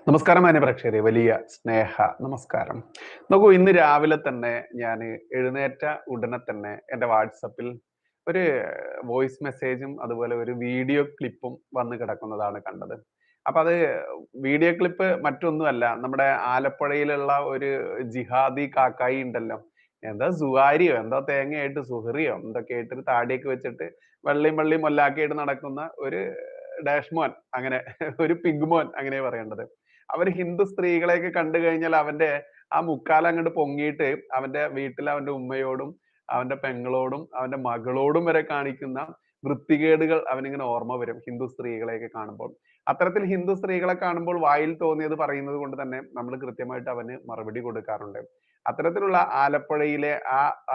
നമസ്കാരം പ്രേക്ഷകരെ, വലിയ സ്നേഹ നമസ്കാരം. നോക്കൂ, ഇന്ന് രാവിലെ തന്നെ ഞാൻ എഴുന്നേറ്റ ഉടനെ തന്നെ എൻ്റെ വാട്സപ്പിൽ ഒരു വോയിസ് മെസ്സേജും അതുപോലെ ഒരു വീഡിയോ ക്ലിപ്പും വന്ന് കിടക്കുന്നതാണ് കണ്ടത്. അപ്പൊ അത് വീഡിയോ ക്ലിപ്പ് മറ്റൊന്നുമല്ല, നമ്മുടെ ആലപ്പുഴയിലുള്ള ഒരു ജിഹാദി കാക്കായി ഉണ്ടല്ലോ, എന്താ സുഹാരിയോ എന്തോ തേങ്ങയായിട്ട് സുഹറിയോ എന്തൊക്കെ ആയിട്ട് ഒരു താടിയൊക്കെ വെച്ചിട്ട് വെള്ളിയും വെള്ളിയും മൊല്ലാക്കിയിട്ട് നടക്കുന്ന ഒരു ഡാഷ്മോൻ, അങ്ങനെ ഒരു പിഗ്മോൻ അങ്ങനെ പറയേണ്ടത്. അവര് ഹിന്ദു സ്ത്രീകളെയൊക്കെ കണ്ടു കഴിഞ്ഞാൽ അവന്റെ ആ മുക്കാൽ അങ്ങോട്ട് പൊങ്ങിയിട്ട് അവന്റെ വീട്ടിൽ അവന്റെ ഉമ്മയോടും അവന്റെ പെങ്ങളോടും അവന്റെ മകളോടും വരെ കാണിക്കുന്ന വൃത്തികേടുകൾ അവനിങ്ങനെ ഓർമ്മ വരും ഹിന്ദു സ്ത്രീകളെയൊക്കെ കാണുമ്പോൾ. അത്തരത്തിൽ ഹിന്ദു സ്ത്രീകളെ കാണുമ്പോൾ വായിൽ തോന്നിയത് പറയുന്നത് കൊണ്ട് തന്നെ നമ്മൾ കൃത്യമായിട്ട് അവന് മറുപടി കൊടുക്കാറുണ്ട്. അത്തരത്തിലുള്ള ആലപ്പുഴയിലെ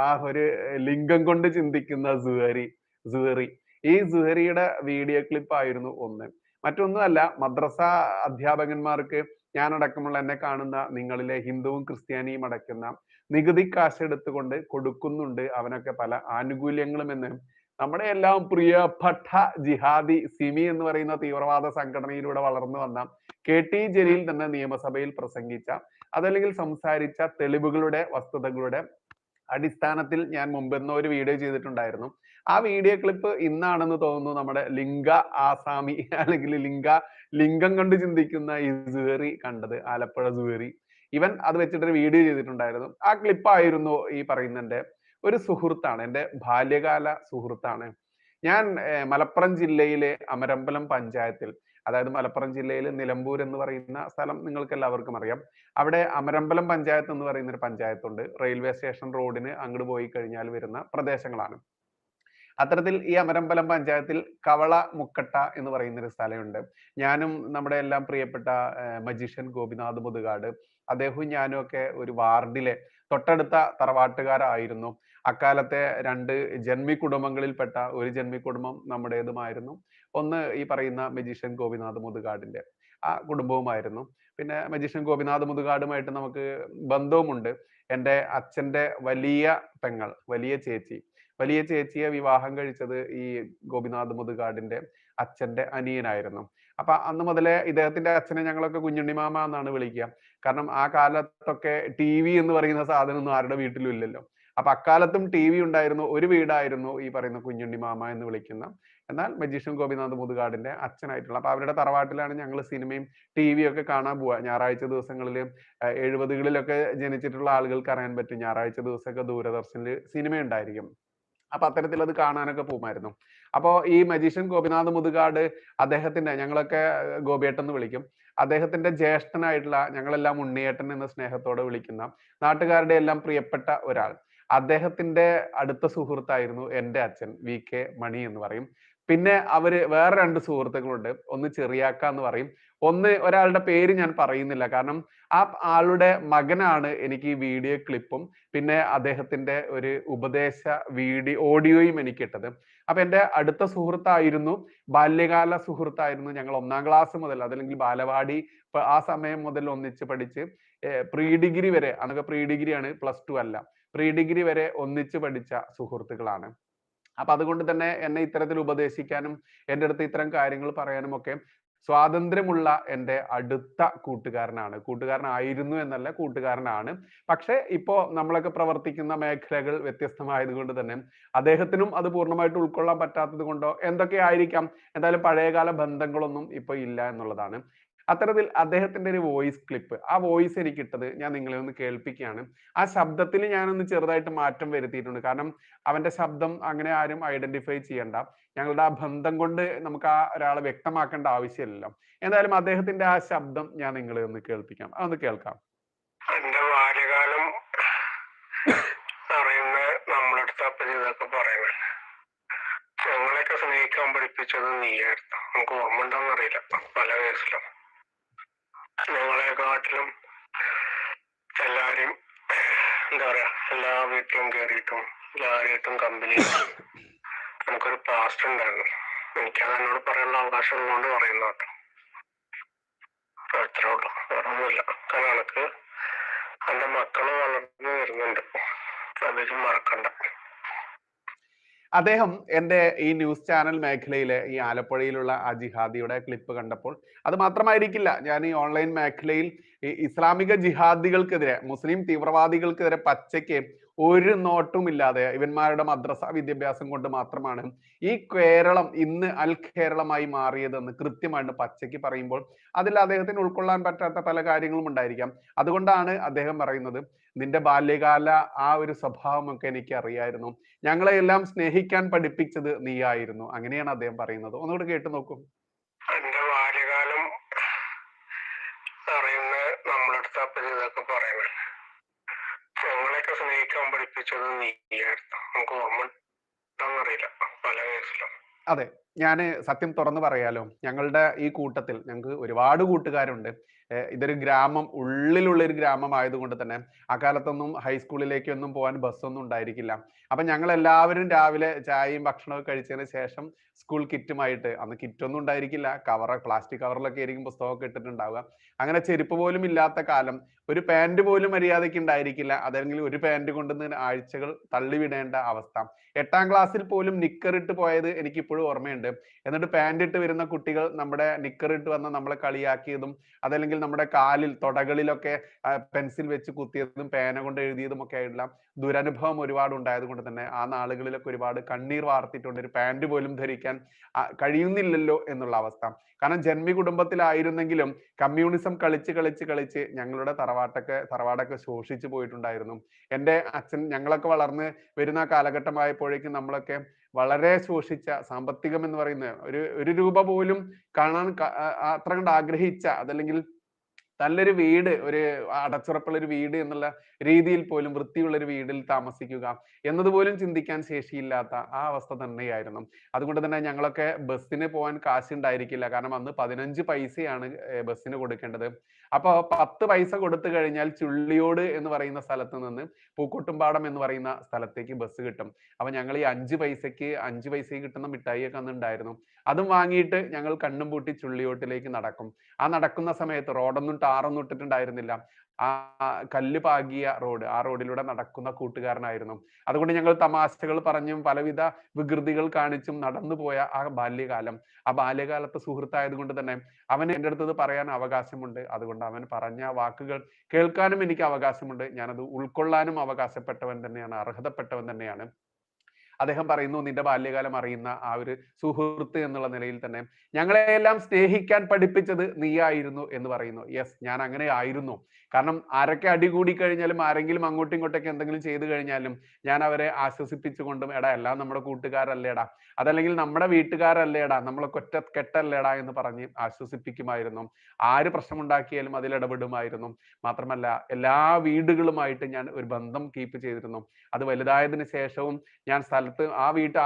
ആ ഒരു ലിംഗം കൊണ്ട് ചിന്തിക്കുന്ന സുഹറി, ഈ സുഹരിയുടെ വീഡിയോ ക്ലിപ്പ് ആയിരുന്നു ഒന്ന്. മറ്റൊന്നുമല്ല, മദ്രസ അധ്യാപകന്മാർക്ക് ഞാനടക്കമുള്ള എന്നെ കാണുന്ന നിങ്ങളിലെ ഹിന്ദുവും ക്രിസ്ത്യാനിയും അടയ്ക്കുന്ന നികുതി കാശ് എടുത്തുകൊണ്ട് കൊടുക്കുന്നുണ്ട് അവനൊക്കെ പല ആനുകൂല്യങ്ങളും എന്ന് നമ്മുടെ എല്ലാം പ്രിയപ്പെട്ട ജിഹാദി സിമി എന്ന് പറയുന്ന തീവ്രവാദ സംഘടനയിലൂടെ വളർന്നു വന്ന KT ജലീൽ തന്നെ നിയമസഭയിൽ പ്രസംഗിച്ച, അതല്ലെങ്കിൽ സംസാരിച്ച തെളിവുകളുടെ വസ്തുതകളുടെ അടിസ്ഥാനത്തിൽ ഞാൻ മുമ്പെന്നോ ഒരു വീഡിയോ ചെയ്തിട്ടുണ്ടായിരുന്നു. ആ വീഡിയോ ക്ലിപ്പ് ഇന്നാണെന്ന് തോന്നുന്നു നമ്മുടെ ലിംഗ ആസാമി അല്ലെങ്കിൽ ലിംഗം കൊണ്ട് ചിന്തിക്കുന്ന ഈ സുഹറി കണ്ടത്, ആലപ്പുഴ സുഹറി. ഇവൻ അത് വെച്ചിട്ടൊരു വീഡിയോ ചെയ്തിട്ടുണ്ടായിരുന്നു. ആ ക്ലിപ്പായിരുന്നു ഈ പറയുന്നതിന്റെ ഒരു സുഹൃത്താണ്, എൻ്റെ ബാല്യകാല സുഹൃത്താണ്. ഞാൻ മലപ്പുറം ജില്ലയിലെ അമരമ്പലം പഞ്ചായത്തിൽ, അതായത് മലപ്പുറം ജില്ലയിൽ നിലമ്പൂർ എന്ന് പറയുന്ന സ്ഥലം നിങ്ങൾക്ക് എല്ലാവർക്കും അറിയാം. അവിടെ അമരമ്പലം പഞ്ചായത്ത് എന്ന് പറയുന്ന ഒരു പഞ്ചായത്തുണ്ട്. റെയിൽവേ സ്റ്റേഷൻ റോഡിന് അങ്ങോട്ട് പോയി കഴിഞ്ഞാൽ വരുന്ന പ്രദേശങ്ങളാണ്. അത്തരത്തിൽ ഈ അമരമ്പലം പഞ്ചായത്തിൽ കവള മുക്കട്ട എന്ന് പറയുന്ന ഒരു സ്ഥലമുണ്ട്. ഞാനും നമ്മുടെ എല്ലാം പ്രിയപ്പെട്ട മജീഷ്യൻ ഗോപിനാഥ് മുതുകാട്, അദ്ദേഹവും ഞാനും ഒക്കെ ഒരു വാർഡിലെ തൊട്ടടുത്ത തറവാട്ടുകാരായിരുന്നു. അക്കാലത്തെ രണ്ട് ജന്മി കുടുംബങ്ങളിൽപ്പെട്ട ഒരു ജന്മി കുടുംബം നമ്മുടേതുമായിരുന്നു. ഒന്ന് ഈ പറയുന്ന മജീഷ്യൻ ഗോപിനാഥ് മുതുകാടിന്റെ ആ കുടുംബവുമായിരുന്നു. പിന്നെ മജീഷ്യൻ ഗോപിനാഥ് മുതുകാടുമായിട്ട് നമുക്ക് ബന്ധവുമുണ്ട്. എൻ്റെ അച്ഛൻ്റെ വലിയ പെങ്ങൾ, വലിയ ചേച്ചിയെ വിവാഹം കഴിച്ചത് ഈ ഗോപിനാഥ് മുതുകാടിന്റെ അച്ഛന്റെ അനിയനായിരുന്നു. അപ്പൊ അന്ന് മുതലേ ഇദ്ദേഹത്തിന്റെ അച്ഛനെ ഞങ്ങളൊക്കെ കുഞ്ഞുണ്ണിമാമ എന്നാണ് വിളിക്കുക. കാരണം ആ കാലത്തൊക്കെ TV എന്ന് പറയുന്ന സാധനമൊന്നും ആരുടെ വീട്ടിലും ഇല്ലല്ലോ. അപ്പൊ അക്കാലത്തും TV ഉണ്ടായിരുന്നു. ഒരു വീടായിരുന്നു ഈ പറയുന്ന കുഞ്ഞുണ്ണിമാമ എന്ന് വിളിക്കുന്ന, എന്നാൽ മജീഷ്യൻ ഗോപിനാഥ് മുതുകാടിന്റെ അച്ഛനായിട്ടുള്ള. അപ്പൊ അവരുടെ തറവാട്ടിലാണ് ഞങ്ങൾ സിനിമയും TV ഒക്കെ കാണാൻ പോവുക. ഞായറാഴ്ച ദിവസങ്ങളിൽ 70കളിലൊക്കെ ജനിച്ചിട്ടുള്ള ആളുകൾക്ക് അറിയാൻ പറ്റും, ഞായറാഴ്ച ദിവസമൊക്കെ ദൂരദർശനിൽ സിനിമ ഉണ്ടായിരിക്കും. അപ്പൊ അത്തരത്തിൽ അത് കാണാനൊക്കെ പോകുമായിരുന്നു. അപ്പോ ഈ മജീഷ്യൻ ഗോപിനാഥ് മുതുകാട്, അദ്ദേഹത്തിന്റെ, ഞങ്ങളൊക്കെ ഗോപിയേട്ടൻ എന്ന് വിളിക്കും, അദ്ദേഹത്തിന്റെ ജ്യേഷ്ഠനായിട്ടുള്ള, ഞങ്ങളെല്ലാം ഉണ്ണിയേട്ടൻ എന്ന സ്നേഹത്തോടെ വിളിക്കുന്ന നാട്ടുകാരുടെ എല്ലാം പ്രിയപ്പെട്ട ഒരാൾ, അദ്ദേഹത്തിന്റെ അടുത്ത സുഹൃത്തായിരുന്നു എൻ്റെ അച്ഛൻ. VK മണി എന്ന് പറയും. പിന്നെ അവര് വേറെ രണ്ട് സുഹൃത്തുക്കളുണ്ട്. ഒന്ന് ചെറിയാക്ക എന്ന് പറയും, ഒരാളുടെ പേര് ഞാൻ പറയുന്നില്ല, കാരണം ആ ആളുടെ മകനാണ് എനിക്ക് ഈ വീഡിയോ ക്ലിപ്പും പിന്നെ അദ്ദേഹത്തിന്റെ ഒരു ഉപദേശ ഓഡിയോയും എനിക്ക് ഇട്ടത്. അപ്പൊ എൻ്റെ അടുത്ത സുഹൃത്തായിരുന്നു, ബാല്യകാല സുഹൃത്തായിരുന്നു. ഞങ്ങൾ 1ാം ക്ലാസ് മുതൽ, അതല്ലെങ്കിൽ ബാലവാടി ആ സമയം മുതൽ ഒന്നിച്ച് പഠിച്ച് പ്രീ ഡിഗ്രി വരെ, അന്നൊക്കെ പ്രീ ഡിഗ്രിയാണ്, +2 അല്ല, പ്രീ ഡിഗ്രി വരെ ഒന്നിച്ച് പഠിച്ച സുഹൃത്തുക്കളാണ്. അപ്പൊ അതുകൊണ്ട് തന്നെ എന്നെ ഇത്തരത്തിൽ ഉപദേശിക്കാനും എൻ്റെ അടുത്ത് ഇത്തരം കാര്യങ്ങൾ പറയാനും ഒക്കെ സ്വാതന്ത്ര്യമുള്ള എൻ്റെ അടുത്ത കൂട്ടുകാരനായിരുന്നു എന്നല്ല, കൂട്ടുകാരനാണ്. പക്ഷെ ഇപ്പോ നമ്മളൊക്കെ പ്രവർത്തിക്കുന്ന മേഖലകൾ വ്യത്യസ്തമായത് കൊണ്ട് തന്നെ അദ്ദേഹത്തിനും അത് പൂർണ്ണമായിട്ട് ഉൾക്കൊള്ളാൻ പറ്റാത്തത് കൊണ്ടോ എന്തൊക്കെ ആയിരിക്കാം, എന്തായാലും പഴയകാല ബന്ധങ്ങളൊന്നും ഇപ്പൊ ഇല്ല എന്നുള്ളതാണ്. അത്തരത്തിൽ അദ്ദേഹത്തിന്റെ ഒരു വോയിസ് ക്ലിപ്പ്, ആ വോയിസ് എനിക്ക് ഇട്ടത് ഞാൻ നിങ്ങളെ ഒന്ന് കേൾപ്പിക്കുകയാണ്. ആ ശബ്ദത്തിൽ ഞാനൊന്ന് ചെറുതായിട്ട് മാറ്റം വരുത്തിയിട്ടുണ്ട്. കാരണം അവന്റെ ശബ്ദം അങ്ങനെ ആരും ഐഡന്റിഫൈ ചെയ്യണ്ട, ഞങ്ങളുടെ ആ ബന്ധം കൊണ്ട് നമുക്ക് ആ ഒരാളെ വ്യക്തമാക്കേണ്ട ആവശ്യമില്ലല്ലോ. എന്തായാലും അദ്ദേഹത്തിന്റെ ആ ശബ്ദം ഞാൻ നിങ്ങളെ ഒന്ന് കേൾപ്പിക്കാം, അതൊന്ന് കേൾക്കാം. എന്റെ ബാല്യകാലം പറയുന്ന നമ്മളടുത്ത് അപ്പം ഇതൊക്കെ പറയുന്നത്, ഞങ്ങളെയൊക്കെ സ്നേഹിക്കാൻ പഠിപ്പിച്ചത് നീയായിരുന്നു. നമുക്ക് ഓർമ്മ ഉണ്ടോന്ന് അറിയില്ല, പല കേസിലും ഞങ്ങളെക്കാട്ടിലും എല്ലാരെയും എന്താ പറയാ, എല്ലാ വീട്ടിലും കയറിയിട്ടും എല്ലാവരായിട്ടും കമ്പനി. നമുക്കൊരു പാസ്റ്റ് ഉണ്ടായിരുന്നു. എനിക്കത് എന്നോട് പറയാനുള്ള അവകാശം ഉള്ളതുകൊണ്ട് പറയുന്ന കേട്ടോ, അത്രേ ഉള്ളൂ, വേറൊന്നുമില്ല. കാരണം എനിക്ക് എന്റെ മക്കള് വളർന്നു വരുന്നുണ്ട്, അതൊന്നും മറക്കണ്ട. അദ്ദേഹം എൻ്റെ ഈ ന്യൂസ് ചാനൽ മേഖലയിലെ ഈ ആലപ്പുഴയിലുള്ള ആ ജിഹാദിയുടെ ക്ലിപ്പ് കണ്ടപ്പോൾ അത് മാത്രമായിരിക്കില്ല, ഞാൻ ഈ ഓൺലൈൻ മേഖലയിൽ ഈ ഇസ്ലാമിക ജിഹാദികൾക്കെതിരെ, മുസ്ലിം തീവ്രവാദികൾക്കെതിരെ പച്ചയ്ക്ക് ഒരു നോട്ടും ഇല്ലാതെ ഇവന്മാരുടെ മദ്രസ വിദ്യാഭ്യാസം കൊണ്ട് മാത്രമാണ് ഈ കേരളം ഇന്ന് അൽ കേരളമായി മാറിയതെന്ന് കൃത്യമായിട്ട് പച്ചയ്ക്ക് പറയുമ്പോൾ അതിൽ അദ്ദേഹത്തിന് ഉൾക്കൊള്ളാൻ പറ്റാത്ത പല കാര്യങ്ങളും ഉണ്ടായിരിക്കാം. അതുകൊണ്ടാണ് അദ്ദേഹം പറയുന്നത്, നിന്റെ ബാല്യകാല ആ ഒരു സ്വഭാവമൊക്കെ എനിക്ക് അറിയായിരുന്നു, ഞങ്ങളെ എല്ലാം സ്നേഹിക്കാൻ പഠിപ്പിച്ചത് നീയായിരുന്നു. അങ്ങനെയാണ് അദ്ദേഹം പറയുന്നത്. ഒന്നുകൂടെ കേട്ടു നോക്കൂ. എന്റെ ബാല്യകാലം അറിയുന്ന നമ്മളടുത്ത് അപ്പം ഇതൊക്കെ പറയുന്നത്, ഞങ്ങളെയൊക്കെ സ്നേഹിക്കാൻ പഠിപ്പിച്ചത് നീയായിരുന്നു. നമുക്ക് ഓർമ്മ അറിയില്ല പല കേസിലും. അതെ, ഞാൻ സത്യം തുറന്നു പറയാലോ, ഞങ്ങളുടെ ഈ കൂട്ടത്തിൽ ഞങ്ങൾക്ക് ഒരുപാട് കൂട്ടുകാരുണ്ട്. ഇതൊരു ഗ്രാമം, ഉള്ളിലുള്ള ഒരു ഗ്രാമം ആയതുകൊണ്ട് തന്നെ ആ കാലത്തൊന്നും ഹൈസ്കൂളിലേക്കൊന്നും പോകാൻ ബസ്സൊന്നും ഉണ്ടായിരിക്കില്ല. അപ്പൊ ഞങ്ങൾ എല്ലാവരും രാവിലെ ചായയും ഭക്ഷണമൊക്കെ കഴിച്ചതിന് ശേഷം സ്കൂൾ കിറ്റുമായിട്ട്, അന്ന് കിറ്റൊന്നും ഉണ്ടായിരിക്കില്ല, പ്ലാസ്റ്റിക് കവറിലൊക്കെ ആയിരിക്കും പുസ്തകമൊക്കെ ഇട്ടിട്ടുണ്ടാവുക. അങ്ങനെ ചെരുപ്പ് പോലും ഇല്ലാത്ത കാലം, ഒരു പാന്റ് പോലും മര്യാദയ്ക്ക് ഉണ്ടായിരിക്കില്ല, അതല്ലെങ്കിൽ ഒരു പാന്റ് കൊണ്ടുവന്ന് ആഴ്ചകൾ തള്ളിവിടേണ്ട അവസ്ഥ. 8ാം ക്ലാസ്സിൽ പോലും നിക്കർ ഇട്ട് പോയത് എനിക്ക് ഇപ്പോഴും ഓർമ്മയുണ്ട്. എന്നിട്ട് പാന്റ് ഇട്ട് വരുന്ന കുട്ടികൾ നമ്മുടെ നിക്കർ ഇട്ട് വന്ന് നമ്മളെ കളിയാക്കിയതും, അതല്ലെങ്കിൽ നമ്മുടെ കാലിൽ തൊടകളിലൊക്കെ പെൻസിൽ വെച്ച് കുത്തിയതും പേന കൊണ്ട് എഴുതിയതും ഒക്കെ ആയിട്ടുള്ള ദുരനുഭവം ഒരുപാട് ഉണ്ടായത് കൊണ്ട് തന്നെ ആ നാളുകളിലൊക്കെ ഒരുപാട് കണ്ണീർ വാർത്തിട്ടുണ്ട്. ഒരു പാന്റ് പോലും ധരിക്കാൻ കഴിയുന്നില്ലല്ലോ എന്നുള്ള അവസ്ഥ. കാരണം ജന്മി കുടുംബത്തിലായിരുന്നെങ്കിലും കമ്മ്യൂണിസം കളിച്ച് കളിച്ച് കളിച്ച് ഞങ്ങളുടെ തറവാടൊക്കെ ശോഷിച്ചു പോയിട്ടുണ്ടായിരുന്നു. എൻ്റെ അച്ഛൻ, ഞങ്ങളൊക്കെ വളർന്ന് വരുന്ന കാലഘട്ടമായപ്പോഴേക്കും നമ്മളൊക്കെ വളരെ ശോഷിച്ച, സാമ്പത്തികം എന്ന് പറയുന്ന ഒരു രൂപ പോലും കാണാൻ അത്ര കണ്ട് ആഗ്രഹിച്ച, അതല്ലെങ്കിൽ നല്ലൊരു വീട്, ഒരു അടച്ചുറപ്പുള്ള ഒരു വീട് എന്നുള്ള രീതിയിൽ പോലും വൃത്തിയുള്ള ഒരു വീടിൽ താമസിക്കുക എന്നതുപോലും ചിന്തിക്കാൻ ശേഷിയില്ലാത്ത ആ അവസ്ഥ തന്നെയായിരുന്നു. അതുകൊണ്ട് തന്നെ ഞങ്ങളൊക്കെ ബസ്സിന് പോകാൻ കാശുണ്ടായിരിക്കില്ല. കാരണം അന്ന് 15 പൈസയാണ് ബസ്സിന് കൊടുക്കേണ്ടത്. അപ്പൊ 10 പൈസ കൊടുത്തു കഴിഞ്ഞാൽ ചുള്ളിയോട് എന്ന് പറയുന്ന സ്ഥലത്ത് നിന്ന് പൂക്കോട്ടുംപാടം എന്ന് പറയുന്ന സ്ഥലത്തേക്ക് ബസ് കിട്ടും. അപ്പൊ ഞങ്ങൾ ഈ 5 പൈസയ്ക്ക് കിട്ടുന്ന മിഠായിയൊക്കെ അന്ന് ഉണ്ടായിരുന്നു. അതും വാങ്ങിയിട്ട് ഞങ്ങൾ കണ്ണും പൂട്ടി ചുള്ളിയോട്ടിലേക്ക് നടക്കും. ആ നടക്കുന്ന സമയത്ത് റോഡൊന്നും ടാറൊന്നും ഇട്ടിട്ടുണ്ടായിരുന്നില്ല. ആ കല്ല് പാകിയ റോഡ്, ആ റോഡിലൂടെ നടക്കുന്ന കൂട്ടുകാരനായിരുന്നു. അതുകൊണ്ട് ഞങ്ങൾ തമാശകൾ പറഞ്ഞും പലവിധ വികൃതികൾ കാണിച്ചും നടന്നു പോയ ആ ബാല്യകാലം, ആ ബാല്യകാലത്ത് സുഹൃത്തായത് കൊണ്ട് തന്നെ അവന് എൻ്റെ അടുത്തത് പറയാൻ അവകാശമുണ്ട്. അതുകൊണ്ട് അവൻ പറഞ്ഞ വാക്കുകൾ കേൾക്കാനും എനിക്ക് അവകാശമുണ്ട്. ഞാനത് ഉൾക്കൊള്ളാനും അവകാശപ്പെട്ടവൻ തന്നെയാണ്, അർഹതപ്പെട്ടവൻ തന്നെയാണ്. അദ്ദേഹം പറയുന്നു, നിന്റെ ബാല്യകാലം അറിയുന്ന ആ ഒരു സുഹൃത്ത് എന്നുള്ള നിലയിൽ തന്നെ ഞങ്ങളെയെല്ലാം സ്നേഹിക്കാൻ പഠിപ്പിച്ചത് നീയായിരുന്നു എന്ന് പറയുന്നു. യെസ്, ഞാൻ അങ്ങനെ ആയിരുന്നു. കാരണം ആരൊക്കെ അടി കൂടി കഴിഞ്ഞാലും, ആരെങ്കിലും അങ്ങോട്ടും ഇങ്ങോട്ടൊക്കെ എന്തെങ്കിലും ചെയ്തു കഴിഞ്ഞാലും ഞാൻ അവരെ ആശ്വസിപ്പിച്ചുകൊണ്ടും, എടാ എല്ലാം നമ്മുടെ കൂട്ടുകാരല്ലേടാ, അതല്ലെങ്കിൽ നമ്മുടെ വീട്ടുകാരല്ലേടാ, നമ്മളൊക്കെ ഒറ്റ കെട്ടല്ലേടാ എന്ന് പറഞ്ഞ് ആശ്വസിപ്പിക്കുമായിരുന്നു. ആര് പ്രശ്നമുണ്ടാക്കിയാലും അതിൽ ഇടപെടുമായിരുന്നു. മാത്രമല്ല എല്ലാ വീടുകളുമായിട്ട് ഞാൻ ഒരു ബന്ധം കീപ്പ് ചെയ്തിരുന്നു. അത് വലുതായതിനു ശേഷവും ഞാൻ